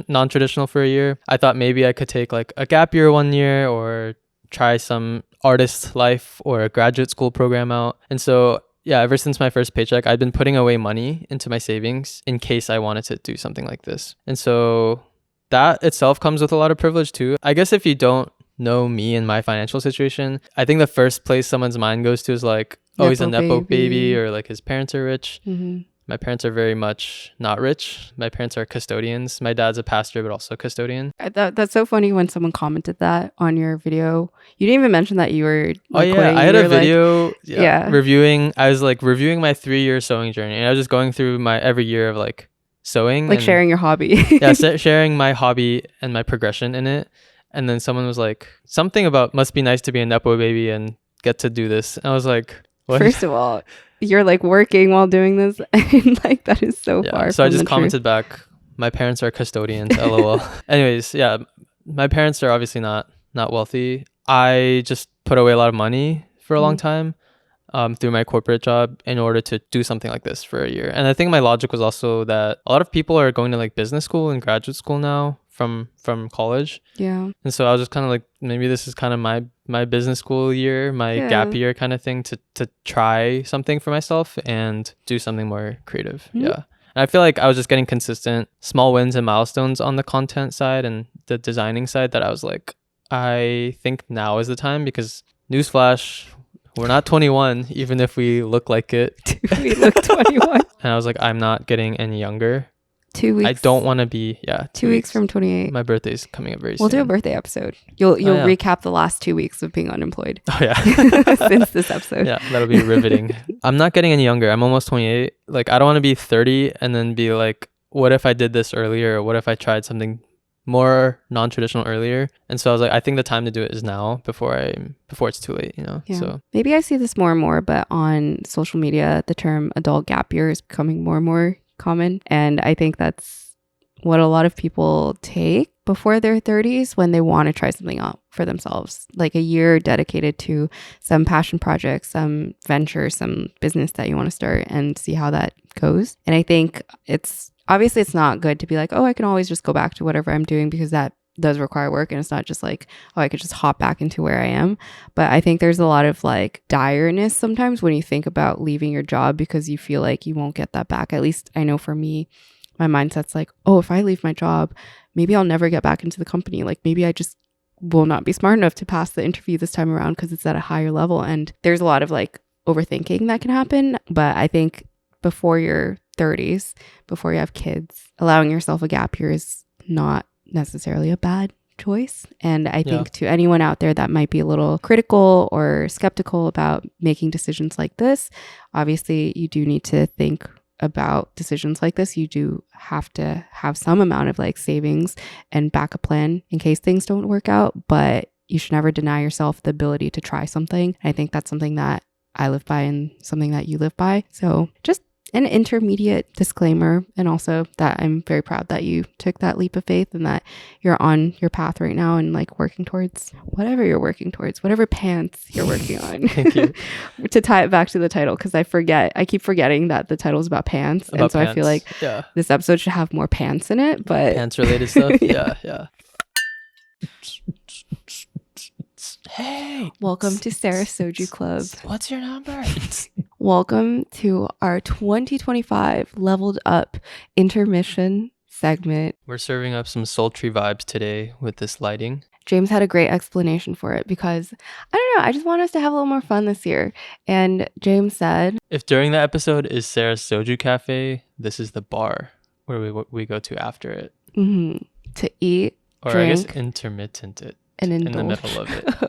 non-traditional for a year. I thought maybe I could take like a gap year 1 year or try some artist life or a graduate school program out. And so yeah, ever since my first paycheck, I've been putting away money into my savings in case I wanted to do something like this. And so that itself comes with a lot of privilege too. I guess if you don't know me and my financial situation, I think the first place someone's mind goes to is like, oh, he's a Nepo baby, or like his parents are rich. Mm-hmm. My parents are very much not rich. My parents are custodians. My dad's a pastor, but also a custodian. That's so funny when someone commented that on your video. You didn't even mention that you were like, quitting. I had a video like, reviewing. I was like reviewing my 3-year sewing journey, and I was just going through my every year of like sewing, like sharing your hobby. Sharing my hobby and my progression in it. And then someone was like, something about must be nice to be a Nepo baby and get to do this. And I was like, what? First of all, you're like working while doing this, and like that is so far. So I just commented back, my parents are custodians, lol. Anyways, yeah, my parents are obviously not wealthy. I just put away a lot of money for a long time through my corporate job in order to do something like this for a year. And I think my logic was also that a lot of people are going to like business school and graduate school now from college. Yeah. And so I was just kind of like, maybe this is kind of my business school year, my gap year kind of thing to try something for myself and do something more creative. Mm-hmm. Yeah. And I feel like I was just getting consistent small wins and milestones on the content side and the designing side that I was like, I think now is the time, because newsflash, we're not 21, even if we look like it. We look 21. And I was like, I'm not getting any younger. 2 weeks. I don't want to be, 2 weeks from 28. My birthday's coming up very soon. We'll do a birthday episode. You'll recap the last 2 weeks of being unemployed. Oh yeah. Since this episode. Yeah, that'll be riveting. I'm not getting any younger. I'm almost 28. Like, I don't want to be 30 and then be like, what if I did this earlier? Or what if I tried something more non-traditional earlier? And so I was like, I think the time to do it is now before it's too late, you know? Yeah. So maybe I see this more and more, but on social media, the term adult gap year is becoming more and more common. And I think that's what a lot of people take before their 30s when they want to try something out for themselves, like a year dedicated to some passion project, some venture, some business that you want to start, and see how that goes. And I think it's not good to be like, oh, I can always just go back to whatever I'm doing, because that does require work, and it's not just like, oh, I could just hop back into where I am. But I think there's a lot of like direness sometimes when you think about leaving your job because you feel like you won't get that back. At least I know for me, my mindset's like, oh, if I leave my job, maybe I'll never get back into the company. Like maybe I just will not be smart enough to pass the interview this time around because it's at a higher level. And there's a lot of like overthinking that can happen. But I think before your 30s, before you have kids, allowing yourself a gap year is not necessarily a bad choice. And I think to anyone out there that might be a little critical or skeptical about making decisions like this, obviously you do need to think about decisions like this. You do have to have some amount of like savings and backup plan in case things don't work out, but you should never deny yourself the ability to try something. I think that's something that I live by and something that you live by. So just an intermediate disclaimer, and also that I'm very proud that you took that leap of faith and that you're on your path right now and like working towards whatever you're working towards, whatever pants you're working on. Thank you. To tie it back to the title, because I keep forgetting that the title is about pants. About and so pants. I feel like this episode should have more pants in it, but pants related stuff. Yeah. Hey, welcome to Sarah's Soju Club. What's your number? Welcome to our 2025 leveled up intermission segment. We're serving up some sultry vibes today with this lighting. James had a great explanation for it because, I don't know, I just want us to have a little more fun this year. And James said, if during the episode is Sarah's Soju Cafe, this is the bar where we go to after it. Mm-hmm. To eat, or drink, I guess intermittent it. And indulge. In the middle of it. Oh,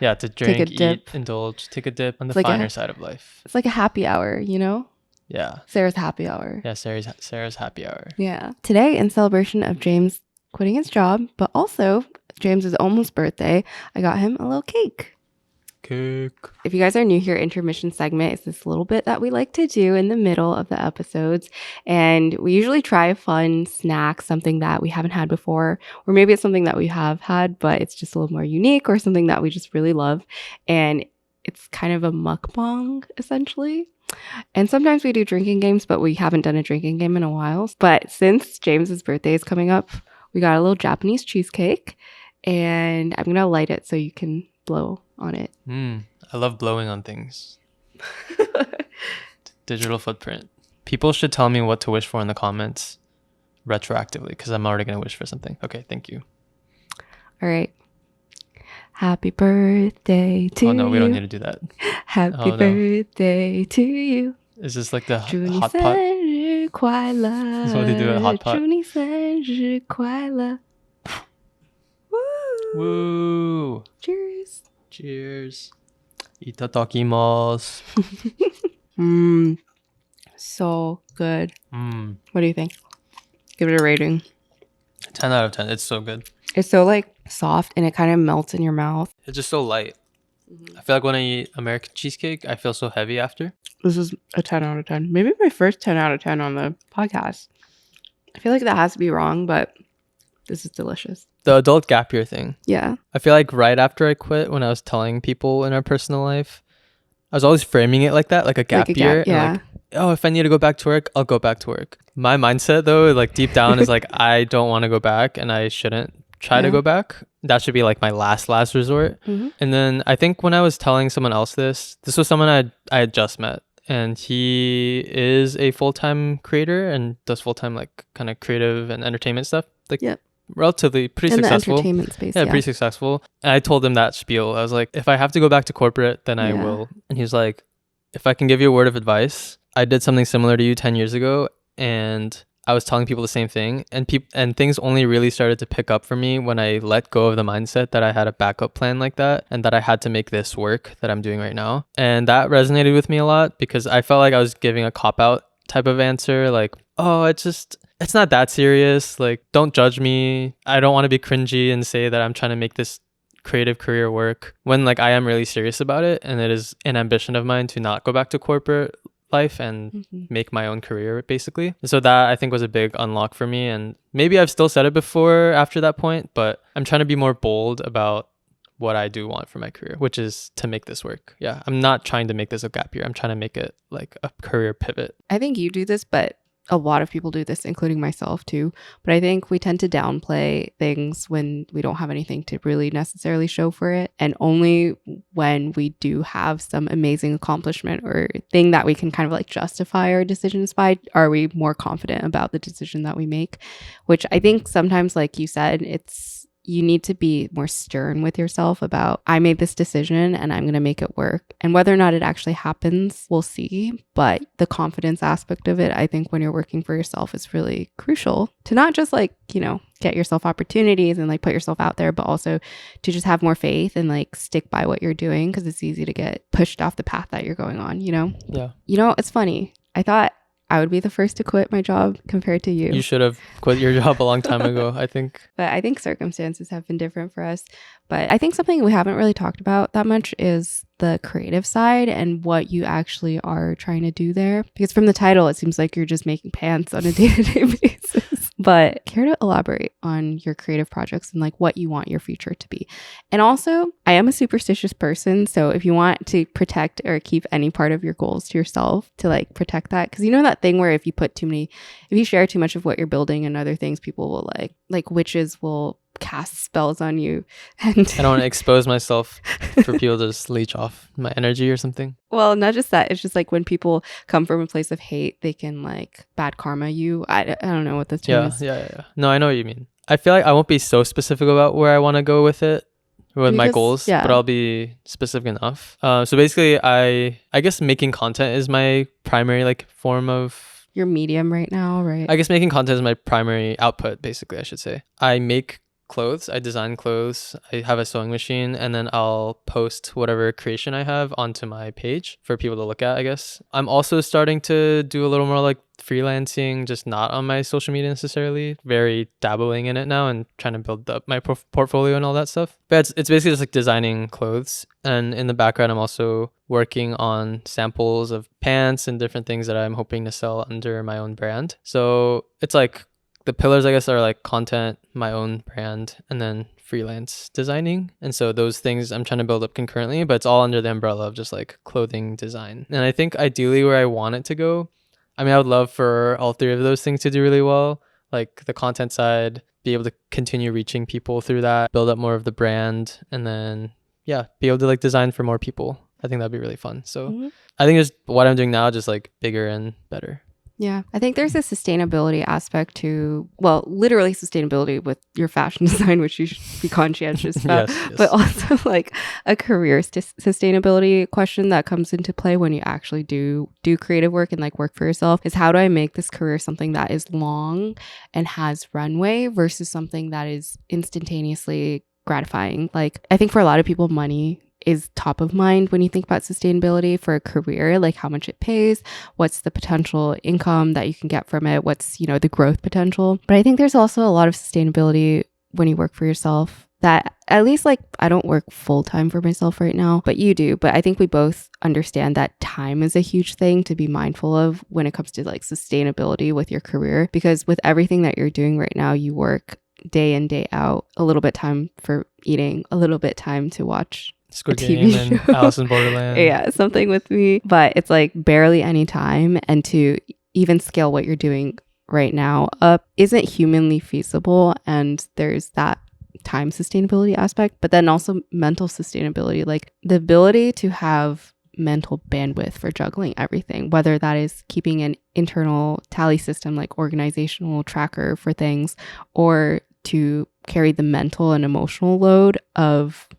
Yeah, to drink, take a dip. Eat, indulge, take a dip on the It's like finer side of life. It's like a happy hour, you know? Yeah. Sarah's happy hour. Yeah, Sarah's happy hour. Yeah. Today, in celebration of James quitting his job, but also James's almost birthday, I got him a little cake. Cake. If you guys are new here, intermission segment is this little bit that we like to do in the middle of the episodes. And we usually try a fun snack, something that we haven't had before, or maybe it's something that we have had, but it's just a little more unique or something that we just really love. And it's kind of a mukbang, essentially. And sometimes we do drinking games, but we haven't done a drinking game in a while. But since James's birthday is coming up, we got a little Japanese cheesecake, and I'm going to light it so you can blow on it. I love blowing on things. Digital footprint. People should tell me what to wish for in the comments retroactively, because I'm already going to wish for something. Okay, thank you. All right. Happy birthday to you. Oh no, we don't need to do that. Happy birthday to you. Is this like the hot pot? That's what they do at hot pot. Woo! Cheers. Cheers. Itadakimasu. So good. What do you think? Give it a rating. 10 out of 10. It's so good. It's so like soft and it kind of melts in your mouth. It's just so light. I feel like when I eat American cheesecake, I feel so heavy after. This is a 10 out of 10. Maybe my first 10 out of 10 on the podcast. I feel like that has to be wrong, but this is delicious. The adult gap year thing. Yeah. I feel like right after I quit, when I was telling people in our personal life, I was always framing it like that, like a gap year. Yeah. Like, oh, if I need to go back to work, I'll go back to work. My mindset though, like deep down is like, I don't want to go back and I shouldn't try to go back. That should be like my last resort. And then I think when I was telling someone else this was someone I had just met. And he is a full-time creator and does full-time like kind of creative and entertainment stuff. Like relatively pretty successful. In the entertainment space, yeah, pretty successful. And I told him that spiel. I was like, if I have to go back to corporate, then I will. And he was like, if I can give you a word of advice, I did something similar to you 10 years ago and I was telling people the same thing, and things only really started to pick up for me when I let go of the mindset that I had a backup plan like that and that I had to make this work that I'm doing right now. And that resonated with me a lot because I felt like I was giving a cop-out type of answer, like, oh, it's not that serious, like, don't judge me, I don't want to be cringy and say that I'm trying to make this creative career work, when like I am really serious about it, and it is an ambition of mine to not go back to corporate life and make my own career basically. So that I think was a big unlock for me, and maybe I've still said it before after that point, but I'm trying to be more bold about what I do want for my career, which is to make this work. Yeah, I'm not trying to make this a gap year. I'm trying to make it like a career pivot. I think you do this, but a lot of people do this, including myself too. But I think we tend to downplay things when we don't have anything to really necessarily show for it. And only when we do have some amazing accomplishment or thing that we can kind of like justify our decisions by, are we more confident about the decision that we make. Which I think sometimes, like you said, it's you need to be more stern with yourself about, I made this decision and I'm going to make it work. And whether or not it actually happens, we'll see. But the confidence aspect of it, I think when you're working for yourself is really crucial to not just like, get yourself opportunities and like put yourself out there, but also to just have more faith and like stick by what you're doing, because it's easy to get pushed off the path that you're going on, Yeah. It's funny. I thought I would be the first to quit my job compared to you. You should have quit your job a long time ago, I think. But I think circumstances have been different for us. But I think something we haven't really talked about that much is the creative side and what you actually are trying to do there. Because from the title, it seems like you're just making pants on a day-to-day basis. But care to elaborate on your creative projects and like what you want your future to be. And also, I am a superstitious person. So if you want to protect or keep any part of your goals to yourself, to like protect that. Because that thing where if you share too much of what you're building and other things, people will like witches will cast spells on you. And I don't want to expose myself for people to just leech off my energy or something. Well, not just that. It's just like when people come from a place of hate, they can like bad karma you. I don't know what the term is. Yeah. No, I know what you mean. I feel like I won't be so specific about where I want to go with it, with my goals, but I'll be specific enough. So basically, I guess making content is my primary like form of your medium right now, right? I guess making content is my primary output, basically, I should say. I make clothes, I design clothes, I have a sewing machine, and then I'll post whatever creation I have onto my page for people to look at, I guess. I'm also starting to do a little more like freelancing, just not on my social media necessarily, very dabbling in it now and trying to build up my portfolio and all that stuff. But it's basically just like designing clothes. And in the background, I'm also working on samples of pants and different things that I'm hoping to sell under my own brand. So it's like the pillars, I guess, are like content, my own brand, and then freelance designing. And so those things I'm trying to build up concurrently, but it's all under the umbrella of just like clothing design. And I think ideally where I want it to go, I mean, I would love for all three of those things to do really well, like the content side, be able to continue reaching people through that, build up more of the brand, and then, be able to like design for more people. I think that'd be really fun. So I think just what I'm doing now, just like bigger and better. Yeah, I think there's a sustainability aspect to, well, literally sustainability with your fashion design, which you should be conscientious about, yes. But also like a career sustainability question that comes into play when you actually do creative work and like work for yourself is, how do I make this career something that is long and has runway versus something that is instantaneously gratifying? Like, I think for a lot of people, money is top of mind when you think about sustainability for a career, like how much it pays, what's the potential income that you can get from it, what's, the growth potential. But I think there's also a lot of sustainability when you work for yourself that, at least like, I don't work full time for myself right now, but you do. But I think we both understand that time is a huge thing to be mindful of when it comes to like sustainability with your career, because with everything that you're doing right now, you work day in, day out, a little bit time for eating, a little bit time to watch Squid Game and Alice in Borderland. Yeah, something with me. But it's like barely any time. And to even scale what you're doing right now up isn't humanly feasible. And there's that time sustainability aspect, but then also mental sustainability, like the ability to have mental bandwidth for juggling everything, whether that is keeping an internal tally system, like organizational tracker for things, or to carry the mental and emotional load of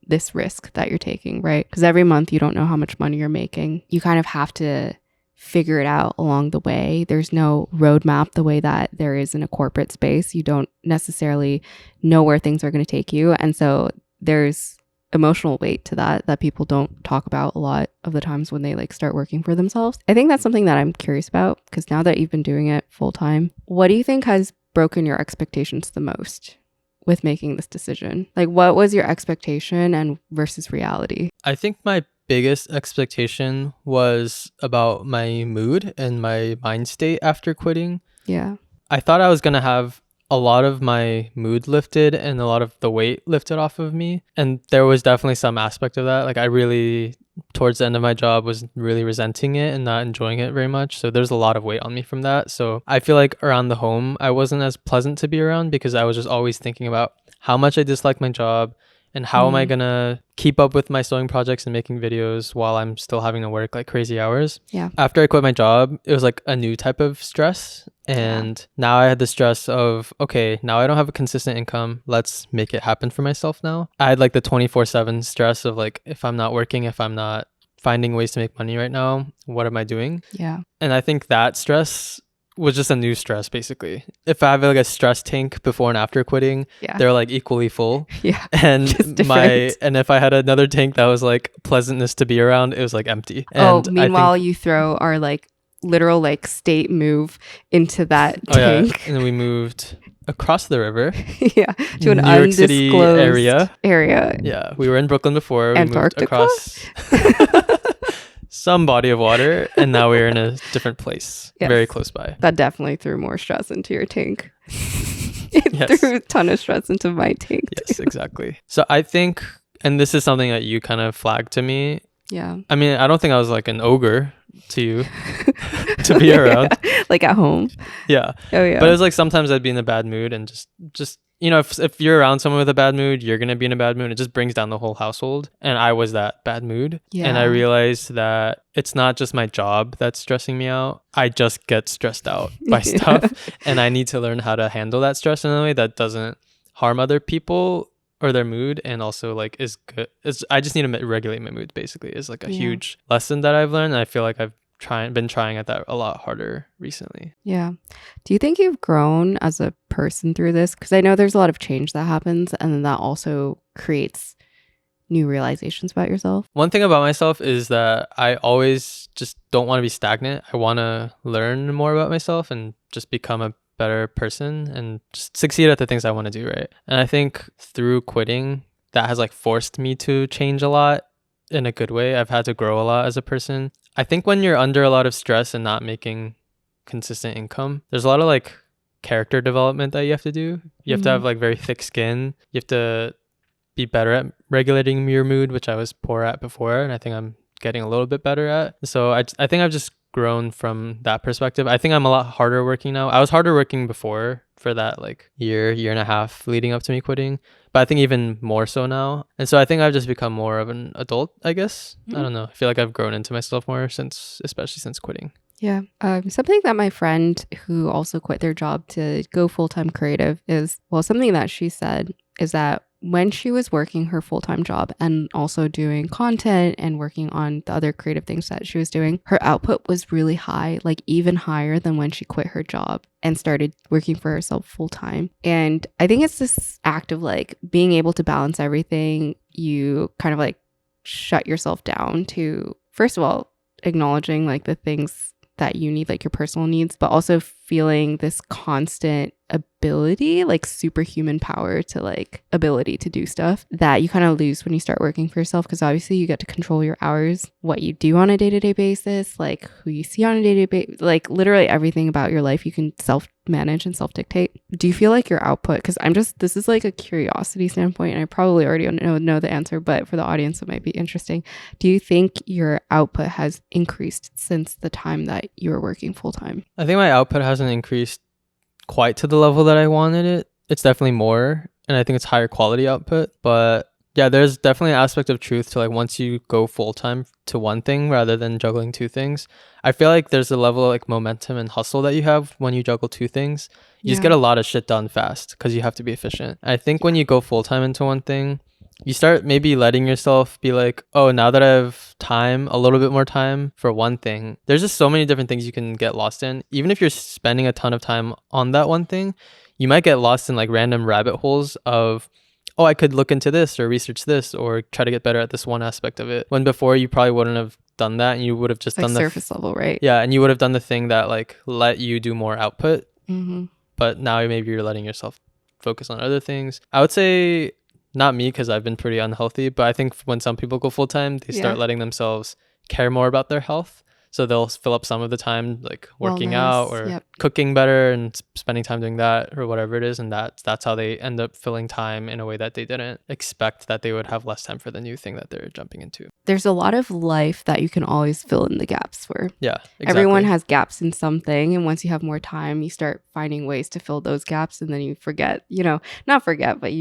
this risk that you're taking, right? Because every month you don't know how much money you're making. You kind of have to figure it out along the way. There's no roadmap the way that there is in a corporate space. You don't necessarily know where things are going to take you. And so there's emotional weight to that people don't talk about a lot of the times when they like start working for themselves. I think that's something that I'm curious about, because now that you've been doing it full time, what do you think has broken your expectations the most with making this decision? Like, what was your expectation and versus reality? I think my biggest expectation was about my mood and my mind state after quitting. Yeah. I thought I was going to have a lot of my mood lifted and a lot of the weight lifted off of me. And there was definitely some aspect of that. Like, I really, towards the end of my job, was really resenting it and not enjoying it very much. So there's a lot of weight on me from that. So I feel like around the home, I wasn't as pleasant to be around, because I was just always thinking about how much I disliked my job And how am I gonna keep up with my sewing projects and making videos while I'm still having to work like crazy hours? Yeah. After I quit my job, it was like a new type of stress. And now I had the stress of, okay, now I don't have a consistent income. Let's make it happen for myself now. I had like the 24/7 stress of like, if I'm not working, if I'm not finding ways to make money right now, what am I doing? Yeah. And I think that stress was just a new stress basically. If I have like a stress tank before and after quitting, they're like equally full. Yeah. And if I had another tank that was like pleasantness to be around, it was like empty. And meanwhile you throw our like literal like state move into that tank. Yeah. And then we moved across the river. To an New York City undisclosed area. Yeah, we were in Brooklyn before. Antarctica? We moved across some body of water, and now we're in a different place, very close by. That definitely threw more stress into your tank. It threw a ton of stress into my tank. Yes, exactly. So I think, and this is something that you kind of flagged to me. Yeah. I mean, I don't think I was like an ogre to you to be around. Like at home. Yeah. Oh yeah. But it was like sometimes I'd be in a bad mood and just you know, if you're around someone with a bad mood, you're going to be in a bad mood. It just brings down the whole household. And I was that bad mood. Yeah. And I realized that it's not just my job that's stressing me out. I just get stressed out by stuff. And I need to learn how to handle that stress in a way that doesn't harm other people or their mood, and also like is good. I just need to regulate my mood basically is like a huge lesson that I've learned. And I feel like I've been trying at that a lot harder recently. Yeah. Do you think you've grown as a person through this? Because I know there's a lot of change that happens, and then that also creates new realizations about yourself. One thing about myself is that I always just don't want to be stagnant. I want to learn more about myself and just become a better person and just succeed at the things I want to do, right? And I think through quitting, that has like forced me to change a lot in a good way. I've had to grow a lot as a person. I think when you're under a lot of stress and not making consistent income, there's a lot of like character development that you have to do. You have to have like very thick skin. You have to be better at regulating your mood, which I was poor at before, and I think I'm getting a little bit better at. So I think I've just grown from that perspective. I think I'm a lot harder working now. I was harder working before for that like year and a half leading up to me quitting, but I think even more so now. And so I think I've just become more of an adult, I guess. I don't know. I feel like I've grown into myself more especially since quitting. Yeah. Something that my friend who also quit their job to go full-time creative something that she said is that when she was working her full-time job and also doing content and working on the other creative things that she was doing, her output was really high, like even higher than when she quit her job and started working for herself full-time. And I think it's this act of like being able to balance everything. You kind of like shut yourself down to, first of all, acknowledging like the things that you need, like your personal needs, but also feeling this constant ability, like superhuman power to like ability to do stuff that you kind of lose when you start working for yourself, because obviously you get to control your hours, what you do on a day-to-day basis, like who you see on a day-to-day basis, like literally everything about your life you can self-manage and self-dictate. Do you feel like your output, because this is like a curiosity standpoint and I probably already know the answer, but for the audience it might be interesting. Do you think your output has increased since the time that you were working full-time? I think my output hasn't increased quite to the level that I wanted it. It's definitely more, and I think it's higher quality output. But yeah, there's definitely an aspect of truth to like once you go full-time to one thing rather than juggling two things. I feel like there's a level of like momentum and hustle that you have when you juggle two things. You just get a lot of shit done fast because you have to be efficient. I think when you go full-time into one thing, you start maybe letting yourself be like, oh, now that I have time, a little bit more time for one thing, there's just so many different things you can get lost in. Even if you're spending a ton of time on that one thing, you might get lost in like random rabbit holes of, oh, I could look into this or research this or try to get better at this one aspect of it. When before you probably wouldn't have done that, and you would have just like done surface level, right? Yeah, and you would have done the thing that like let you do more output. Mm-hmm. But now maybe you're letting yourself focus on other things. I would say not me, because I've been pretty unhealthy, but I think when some people go full-time, they start letting themselves care more about their health. So they'll fill up some of the time like working out or Yep. cooking better and spending time doing that or whatever it is. And that's how they end up filling time in a way that they didn't expect that they would have less time for the new thing that they're jumping into. There's a lot of life that you can always fill in the gaps for. Yeah, exactly. Everyone has gaps in something. And once you have more time, you start finding ways to fill those gaps. And then you forget, not forget, but,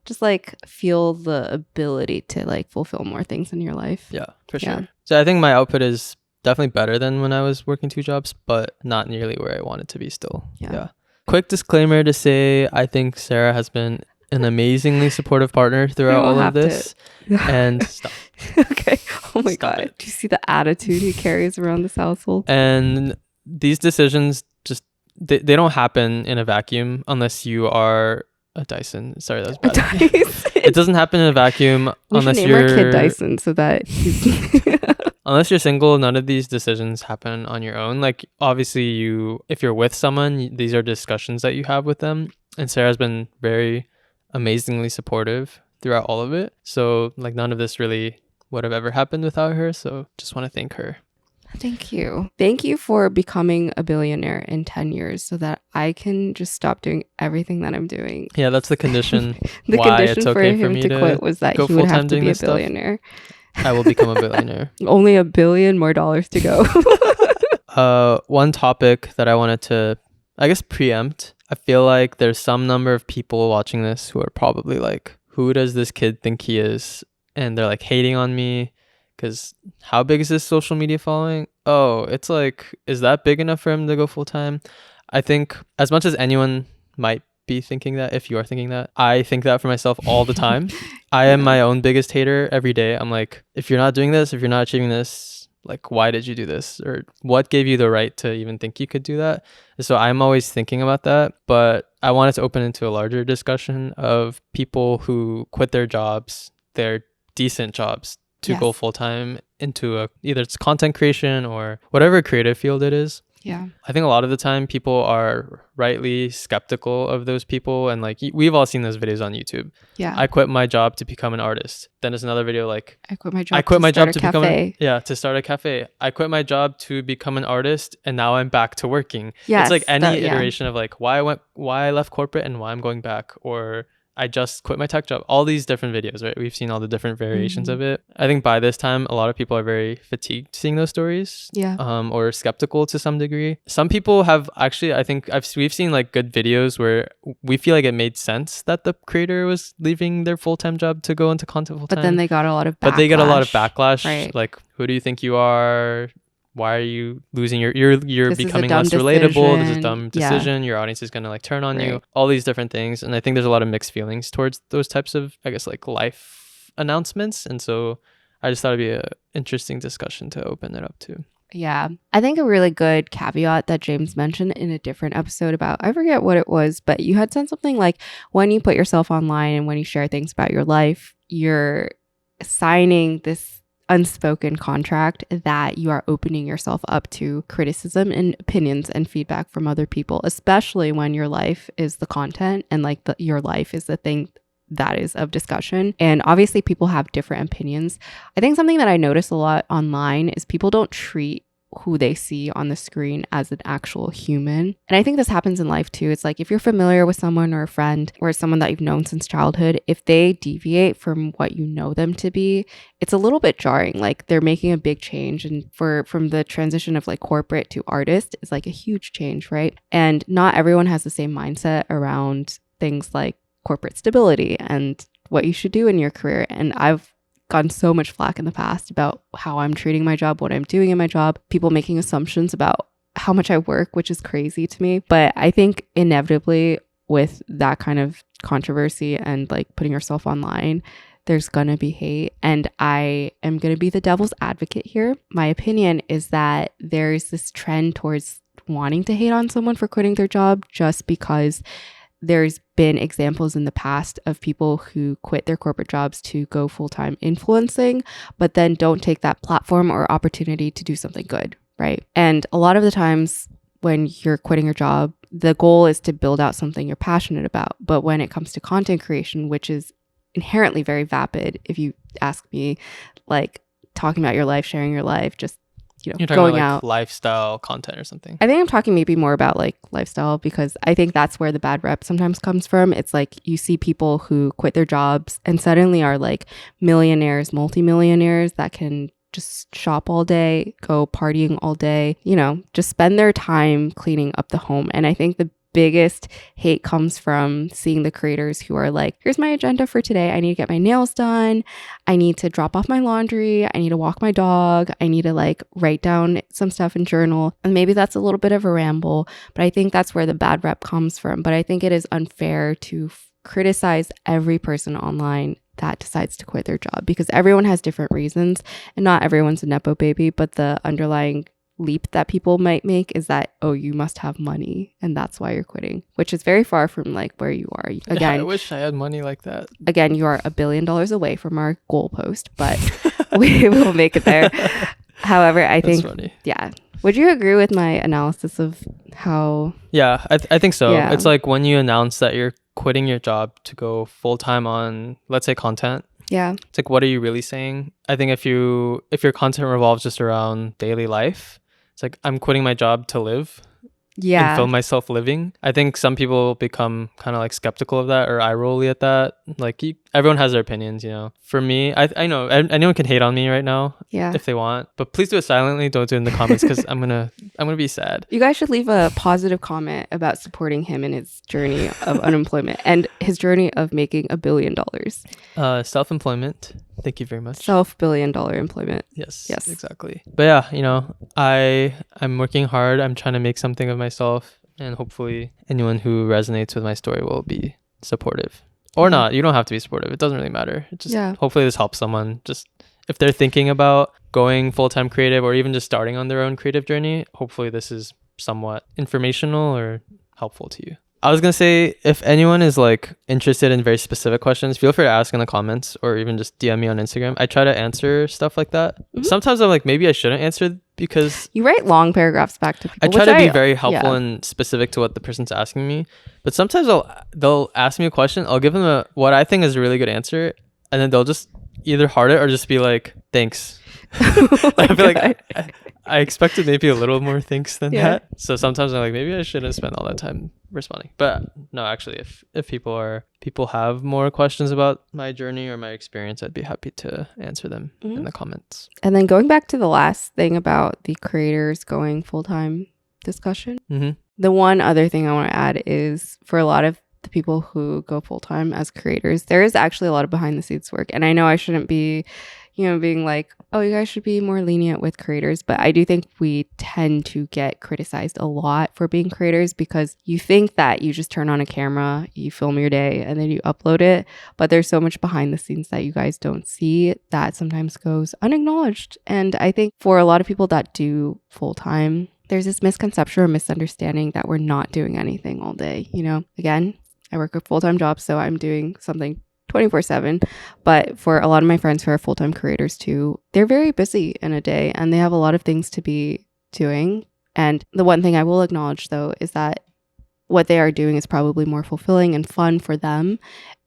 just like feel the ability to like fulfill more things in your life. Yeah, for sure. Yeah. So I think my output is definitely better than when I was working 2 jobs, but not nearly where I want it to be still. Yeah. Quick disclaimer to say, I think Sarah has been an amazingly supportive partner throughout all of this. And stop. Okay. Oh my Stop God. it. Do you see the attitude he carries around this household? And these decisions just, they don't happen in a vacuum unless you are a Dyson. Sorry, that was bad. Dyson. It doesn't happen in a vacuum unless name you're our kid Dyson so that he's unless you're single. None of these decisions happen on your own. Like obviously if you're with someone, these are discussions that you have with them, and Sarah's been very amazingly supportive throughout all of it. So like none of this really would have ever happened without her. So just want to thank her. Thank you. Thank you for becoming a billionaire in 10 years so that I can just stop doing everything that I'm doing. Yeah, that's the condition. The why condition it's for okay him me to quit was that go he would have full-time to doing be a this stuff. billionaire. I will become a billionaire. Only $1 billion more dollars to go. One topic that I wanted to, I guess, preempt. I feel like there's some number of people watching this who are probably like, who does this kid think he is? And they're like hating on me because how big is his social media following? Oh, it's like, is that big enough for him to go full time? I think as much as anyone might be thinking that, if you are thinking that, I think that for myself all the time. I am my own biggest hater every day. I'm like, if you're not doing this, if you're not achieving this, like, why did you do this? Or what gave you the right to even think you could do that? So I'm always thinking about that. But I wanted to open into a larger discussion of people who quit their jobs, their decent jobs, to go full time into either it's content creation or whatever creative field it is. Yeah. I think a lot of the time people are rightly skeptical of those people. And like, we've all seen those videos on YouTube. Yeah. I quit my job to become an artist. Then there's another video like, I quit my job to become to start a cafe. I quit my job to become an artist and now I'm back to working. Yes, it's like any iteration of like why I left corporate and why I'm going back, or I just quit my tech job. All these different videos, right? We've seen all the different variations of it. I think by this time, a lot of people are very fatigued seeing those stories. Yeah. Or skeptical to some degree. Some people have actually, I think we've seen like good videos where we feel like it made sense that the creator was leaving their full-time job to go into content full-time. But then they got a lot of backlash. But they get a lot of backlash. Right. Like, who do you think you are? Why are you losing you're this becoming less relatable? This is a dumb decision. Yeah. Your audience is going to like turn on you. All these different things. And I think there's a lot of mixed feelings towards those types of, I guess, like life announcements. And so I just thought it'd be an interesting discussion to open it up to. Yeah. I think a really good caveat that James mentioned in a different episode about, I forget what it was, but you had said something like when you put yourself online and when you share things about your life, you're signing this unspoken contract that you are opening yourself up to criticism and opinions and feedback from other people, especially when your life is the content and like your life is the thing that is of discussion. And obviously people have different opinions. I think something that I notice a lot online is people don't treat who they see on the screen as an actual human. And I think this happens in life too. It's like if you're familiar with someone or a friend or someone that you've known since childhood, if they deviate from what you know them to be, it's a little bit jarring. Like they're making a big change, and from the transition of like corporate to artist is like a huge change, right? And not everyone has the same mindset around things like corporate stability and what you should do in your career. And I've gotten so much flack in the past about how I'm treating my job, what I'm doing in my job, people making assumptions about how much I work, which is crazy to me. But I think inevitably with that kind of controversy and like putting yourself online, there's gonna be hate. And I am gonna be the devil's advocate here. My opinion is that there's this trend towards wanting to hate on someone for quitting their job just because there's been examples in the past of people who quit their corporate jobs to go full-time influencing, but then don't take that platform or opportunity to do something good, right? And a lot of the times when you're quitting your job, the goal is to build out something you're passionate about. But when it comes to content creation, which is inherently very vapid, if you ask me, like talking about your life, sharing your life, just You're talking going about out. lifestyle content or something. I think I'm talking maybe more about like lifestyle, because I think that's where the bad rep sometimes comes from. It's like you see people who quit their jobs and suddenly are like millionaires, multimillionaires that can just shop all day, go partying all day, just spend their time cleaning up the home. And I think the biggest hate comes from seeing the creators who are like, here's my agenda for today. I need to get my nails done. I need to drop off my laundry. I need to walk my dog. I need to like write down some stuff and journal. And maybe that's a little bit of a ramble, but I think that's where the bad rep comes from. But I think it is unfair to criticize every person online that decides to quit their job, because everyone has different reasons and not everyone's a Nepo baby, but the underlying leap that people might make is that, oh, you must have money and that's why you're quitting, which is very far from like where you are. Again, I wish I had money like that. Again, you are $1 billion away from our goalpost, but we will make it there. However, I think, funny. Yeah. Would you agree with my analysis of how? Yeah, I think so. Yeah. It's like when you announce that you're quitting your job to go full-time on, let's say, content. Yeah. It's like, what are you really saying? I think if your content revolves just around daily life, it's like, I'm quitting my job to live and film myself living. I think some people become kind of like skeptical of that or eye rolly at that. Like everyone has their opinions, For me, I know anyone can hate on me right now if they want, but please do it silently. Don't do it in the comments because I'm gonna be sad. You guys should leave a positive comment about supporting him in his journey of unemployment and his journey of making $1 billion. Self-employment. Thank you very much. Self-billion-dollar employment. Yes, exactly. But yeah, I'm working hard. I'm trying to make something of myself, and hopefully anyone who resonates with my story will be supportive. Or not. You don't have to be supportive. It doesn't really matter. Hopefully this helps someone. Just if they're thinking about going full-time creative or even just starting on their own creative journey, hopefully this is somewhat informational or helpful to you. I was going to say, if anyone is like interested in very specific questions, feel free to ask in the comments or even just DM me on Instagram. I try to answer stuff like that. Mm-hmm. Sometimes I'm like, maybe I shouldn't answer because you write long paragraphs back to people. I try to be very helpful and specific to what the person's asking me. But sometimes they'll ask me a question. I'll give them what I think is a really good answer. And then they'll just either heart it or just be like, thanks. I feel like I expected maybe a little more thanks than that. So sometimes I'm like, maybe I shouldn't spend all that time responding. But no, actually, if people have more questions about my journey or my experience, I'd be happy to answer them in the comments. And then going back to the last thing about the creators going full-time discussion, the one other thing I want to add is for a lot of the people who go full-time as creators, there is actually a lot of behind the scenes work. And I know I shouldn't be being like, oh, you guys should be more lenient with creators. But I do think we tend to get criticized a lot for being creators because you think that you just turn on a camera, you film your day, and then you upload it. But there's so much behind the scenes that you guys don't see that sometimes goes unacknowledged. And I think for a lot of people that do full time, there's this misconception or misunderstanding that we're not doing anything all day. Again, I work a full-time job, so I'm doing something 24/7. But for a lot of my friends who are full-time creators too, they're very busy in a day and they have a lot of things to be doing. And the one thing I will acknowledge though is that what they are doing is probably more fulfilling and fun for them.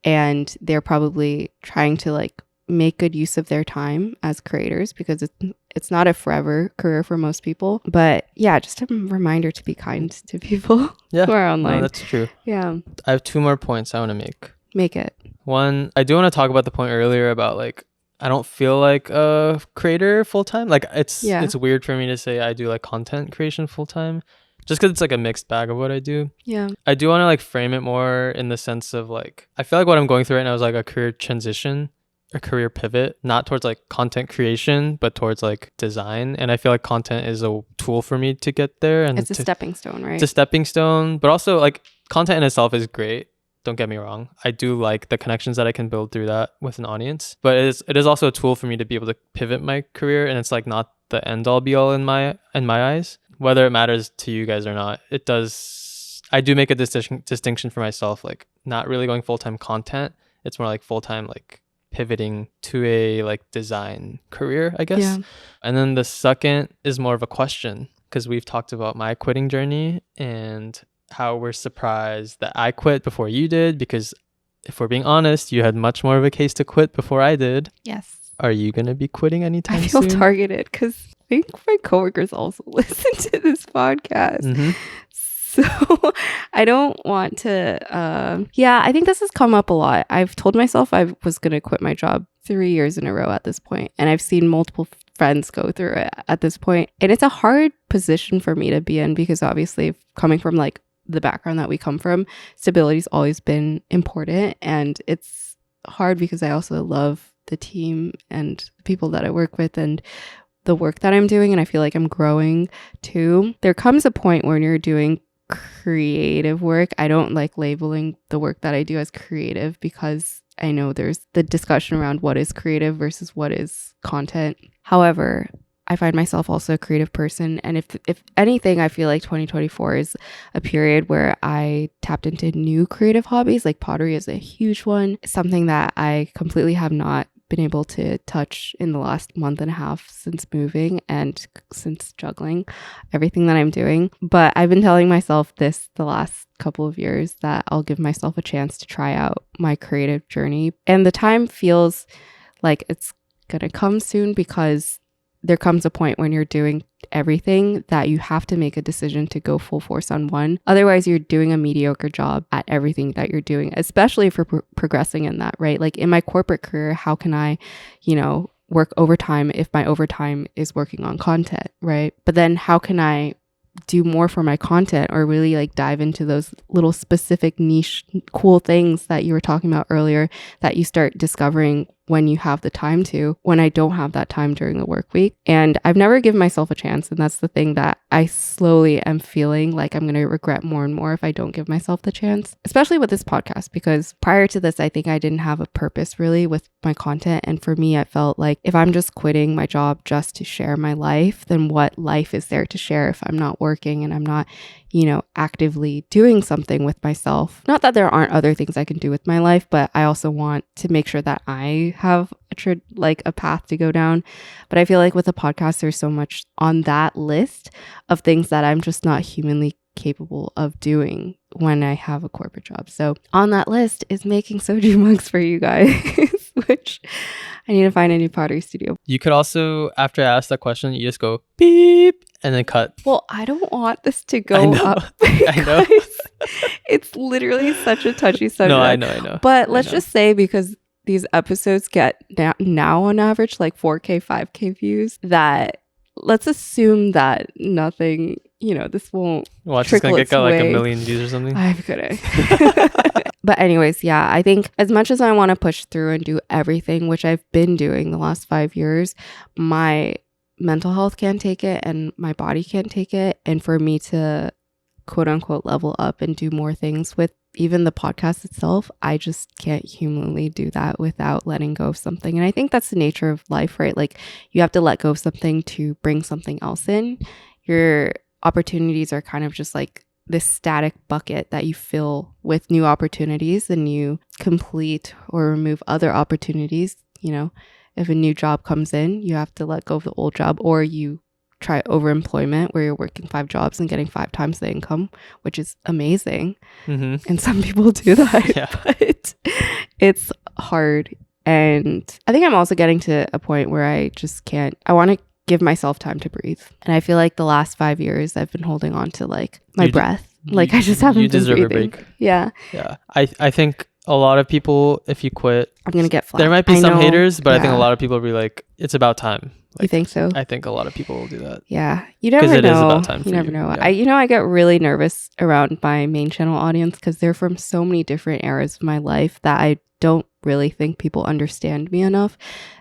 And they're probably trying to like make good use of their time as creators because it's not a forever career for most people. But yeah, just a reminder to be kind to people who are online. No, that's true. Yeah. I have 2 more points I want to make. Make it. One, I do want to talk about the point earlier about like, I don't feel like a creator full-time. Like it's weird for me to say I do like content creation full-time just because it's like a mixed bag of what I do. Yeah. I do want to like frame it more in the sense of like, I feel like what I'm going through right now is like a career transition, a career pivot, not towards like content creation, but towards like design. And I feel like content is a tool for me to get there. And it's a stepping stone, right? It's a stepping stone, but also like content in itself is great. Don't get me wrong. I do like the connections that I can build through that with an audience, but it is also a tool for me to be able to pivot my career. And it's like not the end all be all in my eyes, whether it matters to you guys or not. It does. I do make a distinction for myself, like not really going full-time content. It's more like full-time, like pivoting to a like design career, I guess. Yeah. And then the second is more of a question because we've talked about my quitting journey and how we're surprised that I quit before you did, because if we're being honest, you had much more of a case to quit before I did. Yes. Are you going to be quitting anytime soon? I feel soon? targeted because think my coworkers also listen to this podcast. Mm-hmm. So I don't want to, I think this has come up a lot. I've told myself I was going to quit my job 3 years in a row at this point, and I've seen multiple friends go through it at this point. And it's a hard position for me to be in because obviously coming from like the background that we come from, stability's always been important. And it's hard because I also love the team and the people that I work with and the work that I'm doing. And I feel like I'm growing too. There comes a point when you're doing creative work. I don't like labeling the work that I do as creative because I know there's the discussion around what is creative versus what is content. However, I find myself also a creative person. And if anything, I feel like 2024 is a period where I tapped into new creative hobbies. Like pottery is a huge one, something that I completely have not been able to touch in the last month and a half since moving and since juggling everything that I'm doing. But I've been telling myself this the last couple of years that I'll give myself a chance to try out my creative journey. And the time feels like it's gonna come soon because there comes a point when you're doing everything that you have to make a decision to go full force on one. Otherwise, you're doing a mediocre job at everything that you're doing, especially if you're progressing in that, right? Like in my corporate career, how can I, work overtime if my overtime is working on content, right? But then how can I do more for my content or really like dive into those little specific niche cool things that you were talking about earlier that you start discovering when you have the time to, when I don't have that time during the work week. And I've never given myself a chance. And that's the thing that I slowly am feeling like I'm going to regret more and more if I don't give myself the chance, especially with this podcast, because prior to this, I think I didn't have a purpose really with my content. And for me, I felt like if I'm just quitting my job just to share my life, then what life is there to share if I'm not working and I'm not, actively doing something with myself? Not that there aren't other things I can do with my life, but I also want to make sure that I have a path to go down. But I feel like with a podcast, there's so much on that list of things that I'm just not humanly capable of doing when I have a corporate job. So on that list is making soju mugs for you guys, which I need to find a new pottery studio. You could also, after I ask that question, you just go beep and then cut. Well, I don't want this to go up. I know. It's literally such a touchy subject. No, I know. But let's just say, because these episodes get now on average like 4K, 5K views, that let's assume that nothing, this won't watch it's gonna get like 1 million views or something. I'm kidding. But anyways, yeah, I think as much as I want to push through and do everything, which I've been doing the last 5 years, my mental health can't take it and my body can't take it. And for me to quote unquote level up and do more things with even the podcast itself, I just can't humanly do that without letting go of something. And I think that's the nature of life, right? Like you have to let go of something to bring something else in. Your opportunities are kind of just like this static bucket that you fill with new opportunities, and you complete or remove other opportunities. If a new job comes in, you have to let go of the old job, or you try overemployment where you're working 5 jobs and getting 5 times the income, which is amazing. Mm-hmm. And some people do that, but it's hard. And I think I'm also getting to a point where I just can't, I want to give myself time to breathe. And I feel like the last 5 years I've been holding on to like my breath. Like I just haven't been breathing. You deserve a break. Yeah. I think a lot of people, if you quit, I'm going to get flat. There might be some haters, but I think a lot of people will be like, it's about time. Like, you think so? I think a lot of people will do that. Yeah. You never know. Because it is about time for you. You never know. Yeah. I get really nervous around my main channel audience because they're from so many different eras of my life that I don't really think people understand me enough,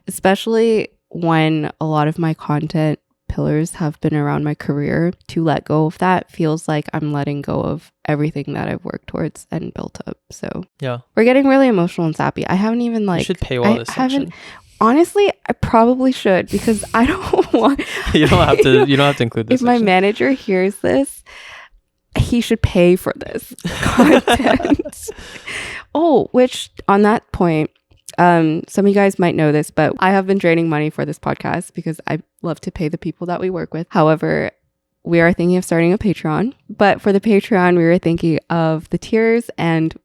especially when a lot of my content pillars have been around my career. To let go of that feels like I'm letting go of everything that I've worked towards and built up. So yeah, we're getting really emotional and sappy. I haven't even you should paywall this section. Honestly, I probably should, because I don't want you don't have to include this. If my manager hears this, he should pay for this content. Which on that point, some of you guys might know this, but I have been draining money for this podcast because I love to pay the people that we work with. However, we are thinking of starting a Patreon, but for the Patreon, we were thinking of the tiers, and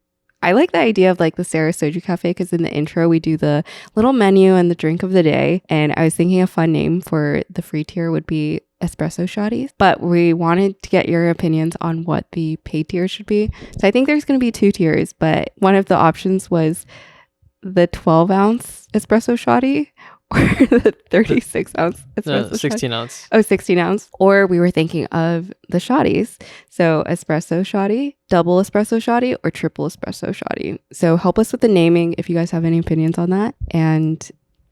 I like the idea of like the Sarah Soju Cafe because in the intro we do the little menu and the drink of the day. And I was thinking a fun name for the free tier would be espresso shotties. But we wanted to get your opinions on what the paid tier should be. So I think there's going to be 2 tiers, but one of the options was the 12-ounce espresso shotty or the 36-ounce espresso shotty. 16 ounce. Oh, 16 ounce. Or we were thinking of the shotties. So espresso shotty, double espresso shotty, or triple espresso shotty. So help us with the naming if you guys have any opinions on that. And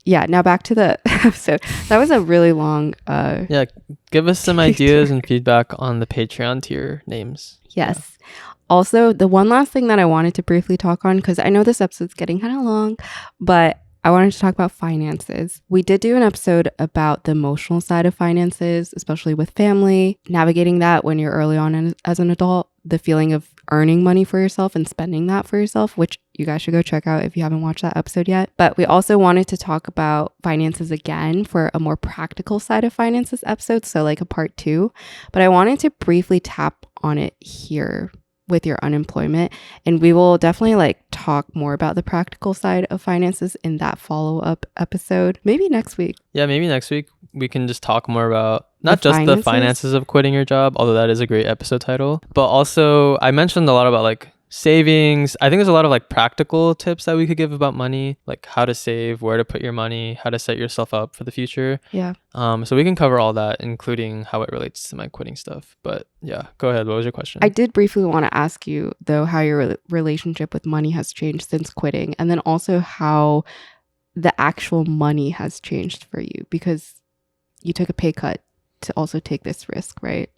yeah, now back to the episode. That was a really long Yeah, give us some ideas and feedback on the Patreon tier names. Yes. Yeah. Also, the one last thing that I wanted to briefly talk on, because I know this episode's getting kind of long, but I wanted to talk about finances. We did do an episode about the emotional side of finances, especially with family, navigating that when you're early on as an adult, the feeling of earning money for yourself and spending that for yourself, which you guys should go check out if you haven't watched that episode yet. But we also wanted to talk about finances again for a more practical side of finances episode, so like a part 2. But I wanted to briefly tap on it here with your unemployment, and we will definitely like talk more about the practical side of finances in that follow-up episode, maybe next week. Yeah, maybe next week we can just talk more about not just the finances of quitting your job, although that is a great episode title, but also I mentioned a lot about like savings. I think there's a lot of like practical tips that we could give about money, like how to save, where to put your money, how to set yourself up for the future. Yeah. So we can cover all that, including how it relates to my quitting stuff. But yeah, go ahead. What was your question? I did briefly want to ask you though how your relationship with money has changed since quitting, and then also how the actual money has changed for you, because you took a pay cut to also take this risk, right?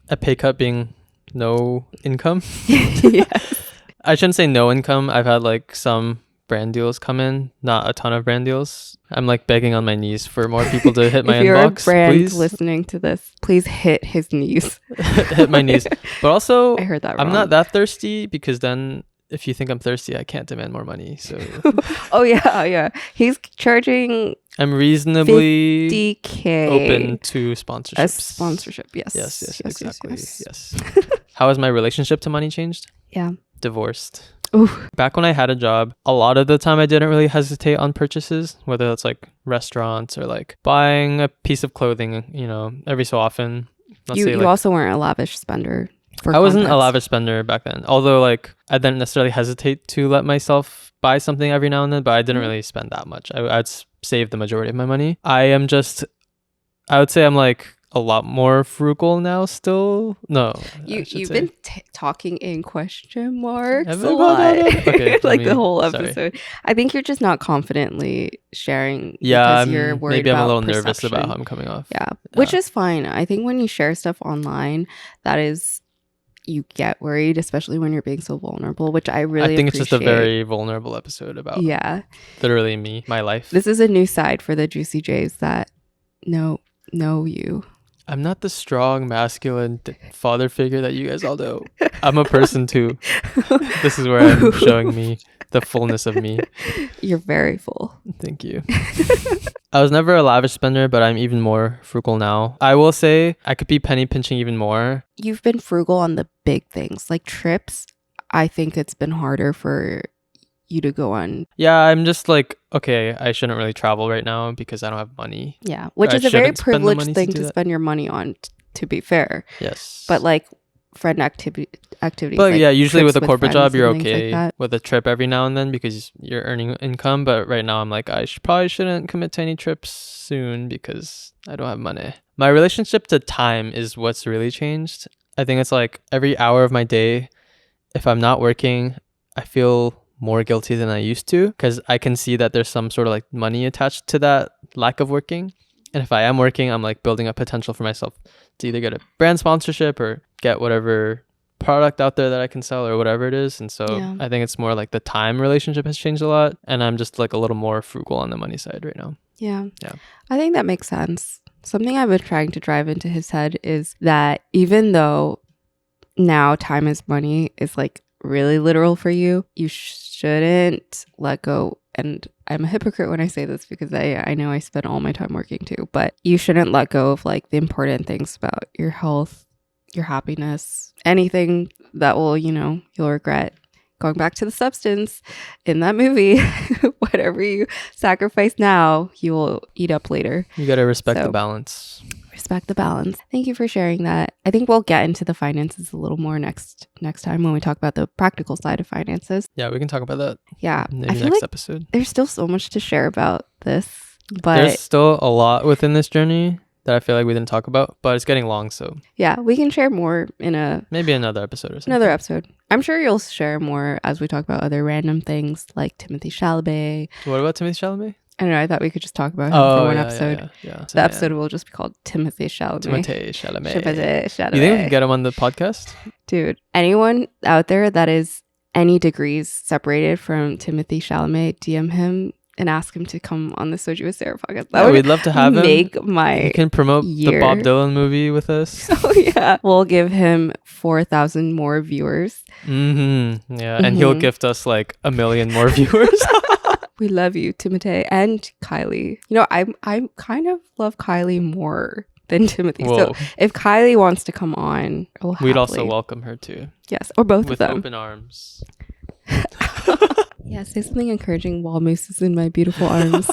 A pay cut being no income? Yes. I shouldn't say no income. I've had like some brand deals come in, not a ton of brand deals. I'm like begging on my knees for more people to hit my if you're inbox. A brand please listening to this, please hit his knees. Hit my knees. But also, I heard that wrong. I'm not that thirsty, because then if you think I'm thirsty, I can't demand more money. So oh yeah. He's charging I'm reasonably 50K open to sponsorships. A sponsorship, yes. Yes, exactly. Yes. How has my relationship to money changed? Yeah. Divorced. Ooh. Back when I had a job, a lot of the time I didn't really hesitate on purchases, whether that's like restaurants or like buying a piece of clothing, you know, every so often. You also weren't a lavish spender. I wasn't a lavish spender back then, although like I didn't necessarily hesitate to let myself buy something every now and then, but I didn't really spend that much. I'd save the majority of my money. I would say I'm like a lot more frugal now still. No, you've been talking in question marks a lot. Okay, like the whole episode. Sorry. I think you're just not confidently sharing. Yeah, because you're worried maybe I'm a little perception. nervous about how I'm coming off. Yeah, which is fine. I think when you share stuff online, that is, you get worried, especially when you're being so vulnerable, which I really think appreciate. It's just a very vulnerable episode about literally me, my life. This is a new side for the Juicy J's that know you. I'm not the strong, masculine father figure that you guys all know. I'm a person too. This is where I'm showing me the fullness of me. You're very full. Thank you. I was never a lavish spender, but I'm even more frugal now. I will say I could be penny pinching even more. You've been frugal on the big things, like trips. I think it's been harder for you to go on. Yeah, I'm just like, okay, I shouldn't really travel right now because I don't have money. Yeah, which is a very privileged thing to spend your money on, to be fair. Yes. But like friend activities. But like yeah, usually with a corporate job, you're okay like with a trip every now and then because you're earning income. But right now I'm like, I probably shouldn't commit to any trips soon because I don't have money. My relationship to time is what's really changed. I think it's like every hour of my day, if I'm not working, I feel more guilty than I used to because I can see that there's some sort of like money attached to that lack of working. And if I am working, I'm like building up potential for myself to either get a brand sponsorship or get whatever product out there that I can sell or whatever it is. And so I think it's more like the time relationship has changed a lot. And I'm just like a little more frugal on the money side right now. Yeah. I think that makes sense. Something I've been trying to drive into his head is that even though now time is money is like really literal for you, you shouldn't let go. And I'm a hypocrite when I say this because I know I spend all my time working too, but you shouldn't let go of like the important things about your health, your happiness, anything that will, you'll regret going back to the substance in that movie, whatever you sacrifice now, you will eat up later. You got to respect the balance. Respect the balance. Thank you for sharing that. I think we'll get into the finances a little more next time when we talk about the practical side of finances. Yeah, we can talk about that. Yeah. In the next episode. There's still so much to share about this, but there's still a lot within this journey that I feel like we didn't talk about, but it's getting long, so yeah, we can share more in maybe another episode or something. Another episode. I'm sure you'll share more as we talk about other random things like Timothée Chalamet. What about Timothée Chalamet? I don't know. I thought we could just talk about him for one episode. Yeah. The episode will just be called Timothée Chalamet. Timothée Chalamet. Chalamet. You think we can get him on the podcast? Dude, anyone out there that is any degrees separated from Timothée Chalamet, DM him and ask him to come on the Soju with Sarah podcast. We'd love to have him. Make my He can promote the Bob Dylan movie with us. Oh yeah, we'll give him 4,000 more viewers. Yeah, and he'll gift us like 1 million more viewers. We love you, Timothée and Kylie. You know, I kind of love Kylie more than Timothée. Whoa. So if Kylie wants to come on, we'd also welcome her too. Yes, or both with of them. With open arms. Yeah, say something encouraging while Moose is in my beautiful arms.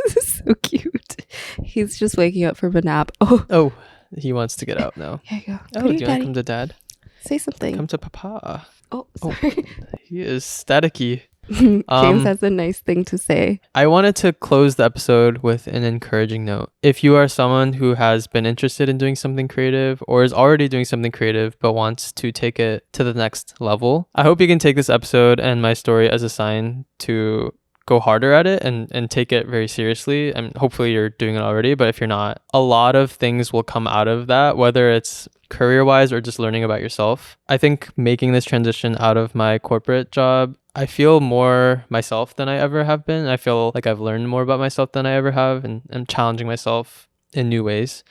This is so cute. He's just waking up from a nap. Oh, he wants to get out now. Here you go. Oh, do you want to come to Dad? Say something. Come to Papa. Oh, sorry. He is staticky. James has a nice thing to say. I wanted to close the episode with an encouraging note. If you are someone who has been interested in doing something creative or is already doing something creative but wants to take it to the next level, I hope you can take this episode and my story as a sign to go harder at it and take it very seriously. And hopefully you're doing it already, but if you're not, a lot of things will come out of that, whether it's career-wise or just learning about yourself. I think making this transition out of my corporate job, I feel more myself than I ever have been. I feel like I've learned more about myself than I ever have, and I'm challenging myself in new ways.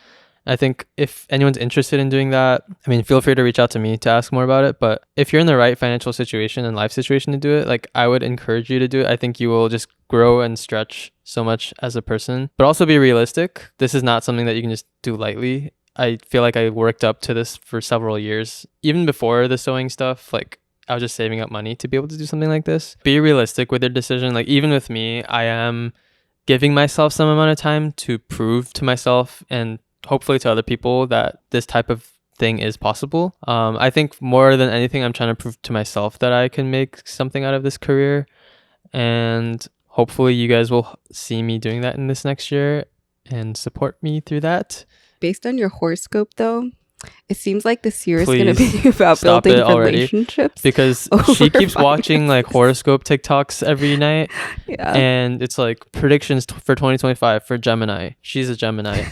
I think if anyone's interested in doing that, I mean, feel free to reach out to me to ask more about it. But if you're in the right financial situation and life situation to do it, like I would encourage you to do it. I think you will just grow and stretch so much as a person, but also be realistic. This is not something that you can just do lightly. I feel like I worked up to this for several years. Even before the sewing stuff, like I was just saving up money to be able to do something like this. Be realistic with your decision. Like even with me, I am giving myself some amount of time to prove to myself and hopefully to other people that this type of thing is possible. I think more than anything, I'm trying to prove to myself that I can make something out of this career. And hopefully you guys will see me doing that in this next year and support me through that. Based on your horoscope though, it seems like this year is going to be about building relationships. Because she keeps watching like horoscope TikToks every night. Yeah. And it's like predictions for 2025 for Gemini. She's a Gemini.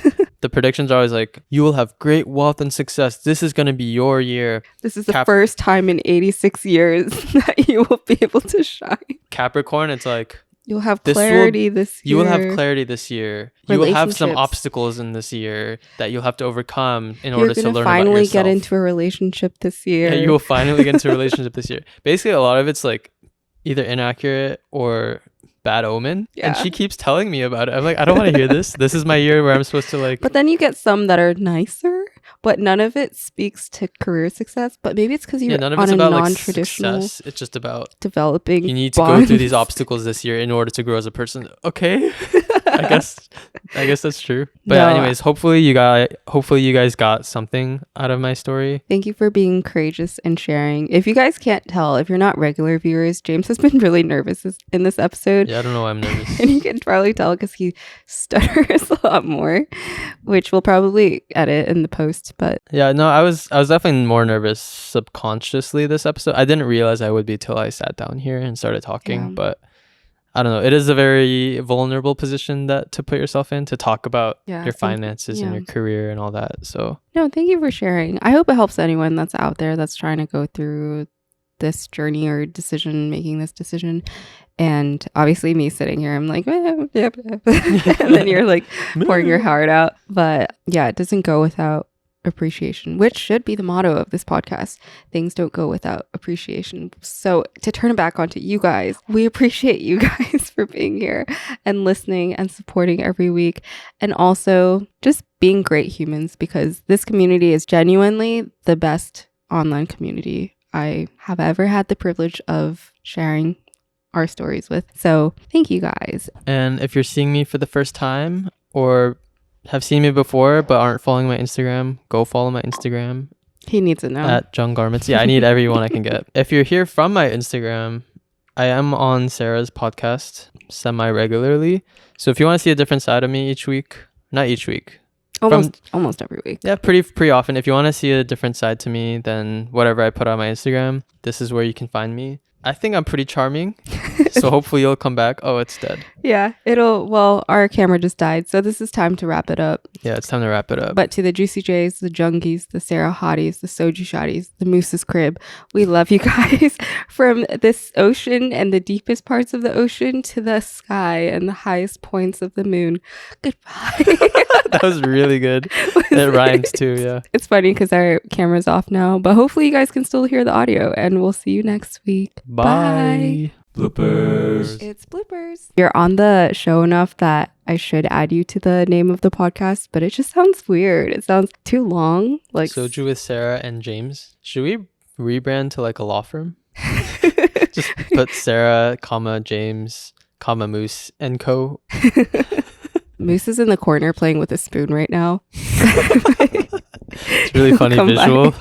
The predictions are always like, you will have great wealth and success. This is going to be your year. This is the first time in 86 years that you will be able to shine. Capricorn, it's like, you'll have clarity this year. You will have clarity this year. You will have some obstacles in this year that you'll have to overcome in order to learn about yourself. You're going to finally get into a relationship this year. Yeah, you will finally get into a relationship this year. Basically, a lot of it's like either inaccurate or bad omen. Yeah. And she keeps telling me about it. I'm like, I don't want to hear this. This is my year where I'm supposed to like... But then you get some that are nicer, but none of it speaks to career success. But maybe it's because you're on a non-traditional... Like, it's just about developing you need to go through these obstacles this year in order to grow as a person. Okay. I guess that's true. But no, anyways, hopefully you guys got something out of my story. Thank you for being courageous and sharing. If you guys can't tell, if you're not regular viewers, James has been really nervous in this episode. Yeah, I don't know why I'm nervous. And you can probably tell because he stutters a lot more, which we'll probably edit in the post. But yeah, no, I was definitely more nervous subconsciously this episode. I didn't realize I would be till I sat down here and started talking, but I don't know. It is a very vulnerable position to put yourself in, to talk about your finances and your career and all that. So no, thank you for sharing. I hope it helps anyone that's out there that's trying to go through this journey or making this decision. And obviously me sitting here, I'm like, and then you're like pouring your heart out. But yeah, it doesn't go without appreciation, which should be the motto of this podcast. Things don't go without appreciation. So to turn it back onto you guys, we appreciate you guys for being here and listening and supporting every week, and also just being great humans, because this community is genuinely the best online community I have ever had the privilege of sharing our stories with. So thank you guys. And if you're seeing me for the first time or have seen me before but aren't following my Instagram, go follow my Instagram. He needs to know. At jung.garments. Yeah, I need everyone I can get. If you're here from my Instagram, I am on Sarah's podcast semi-regularly. So if you want to see a different side of me each week, not each week, almost every week. Yeah, pretty often. If you want to see a different side to me than whatever I put on my Instagram, this is where you can find me. I think I'm pretty charming. So hopefully you'll come back. Oh, it's dead. Yeah, our camera just died. So this is time to wrap it up. Yeah, it's time to wrap it up. But to the Juicy J's, the Jungies, the Sarah Hotties, the Soju Shotties, the Moose's Crib, we love you guys. From this ocean and the deepest parts of the ocean to the sky and the highest points of the moon. Goodbye. That was really good. It rhymes too, yeah. It's funny because our camera's off now, but hopefully you guys can still hear the audio, and we'll see you next week. Bye. Bloopers. It's bloopers. You're on the show enough that I should add you to the name of the podcast, but it just sounds weird. It sounds too long. Like Soju with Sarah and James. Should we rebrand to like a law firm? Just put Sarah, James, Moose and Co. Moose is in the corner playing with a spoon right now. It's really funny visual.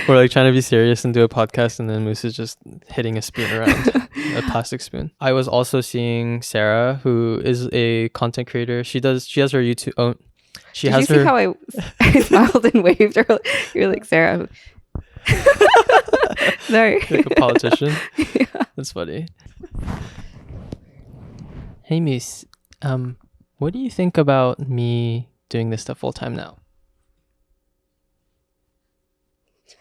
We're like trying to be serious and do a podcast, and then Moose is just hitting a spoon around, a plastic spoon. I was also seeing Sarah, who is a content creator. She has her YouTube. Oh, Did you see how I smiled and waved? You're like, Sarah. Sorry. Like a politician. Yeah. That's funny. Hey Moose, what do you think about me doing this stuff full time now?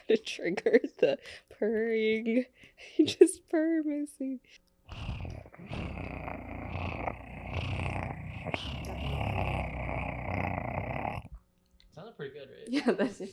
To trigger the purring. You just purr, Missy. Sounded pretty good, right? Yeah, that's it.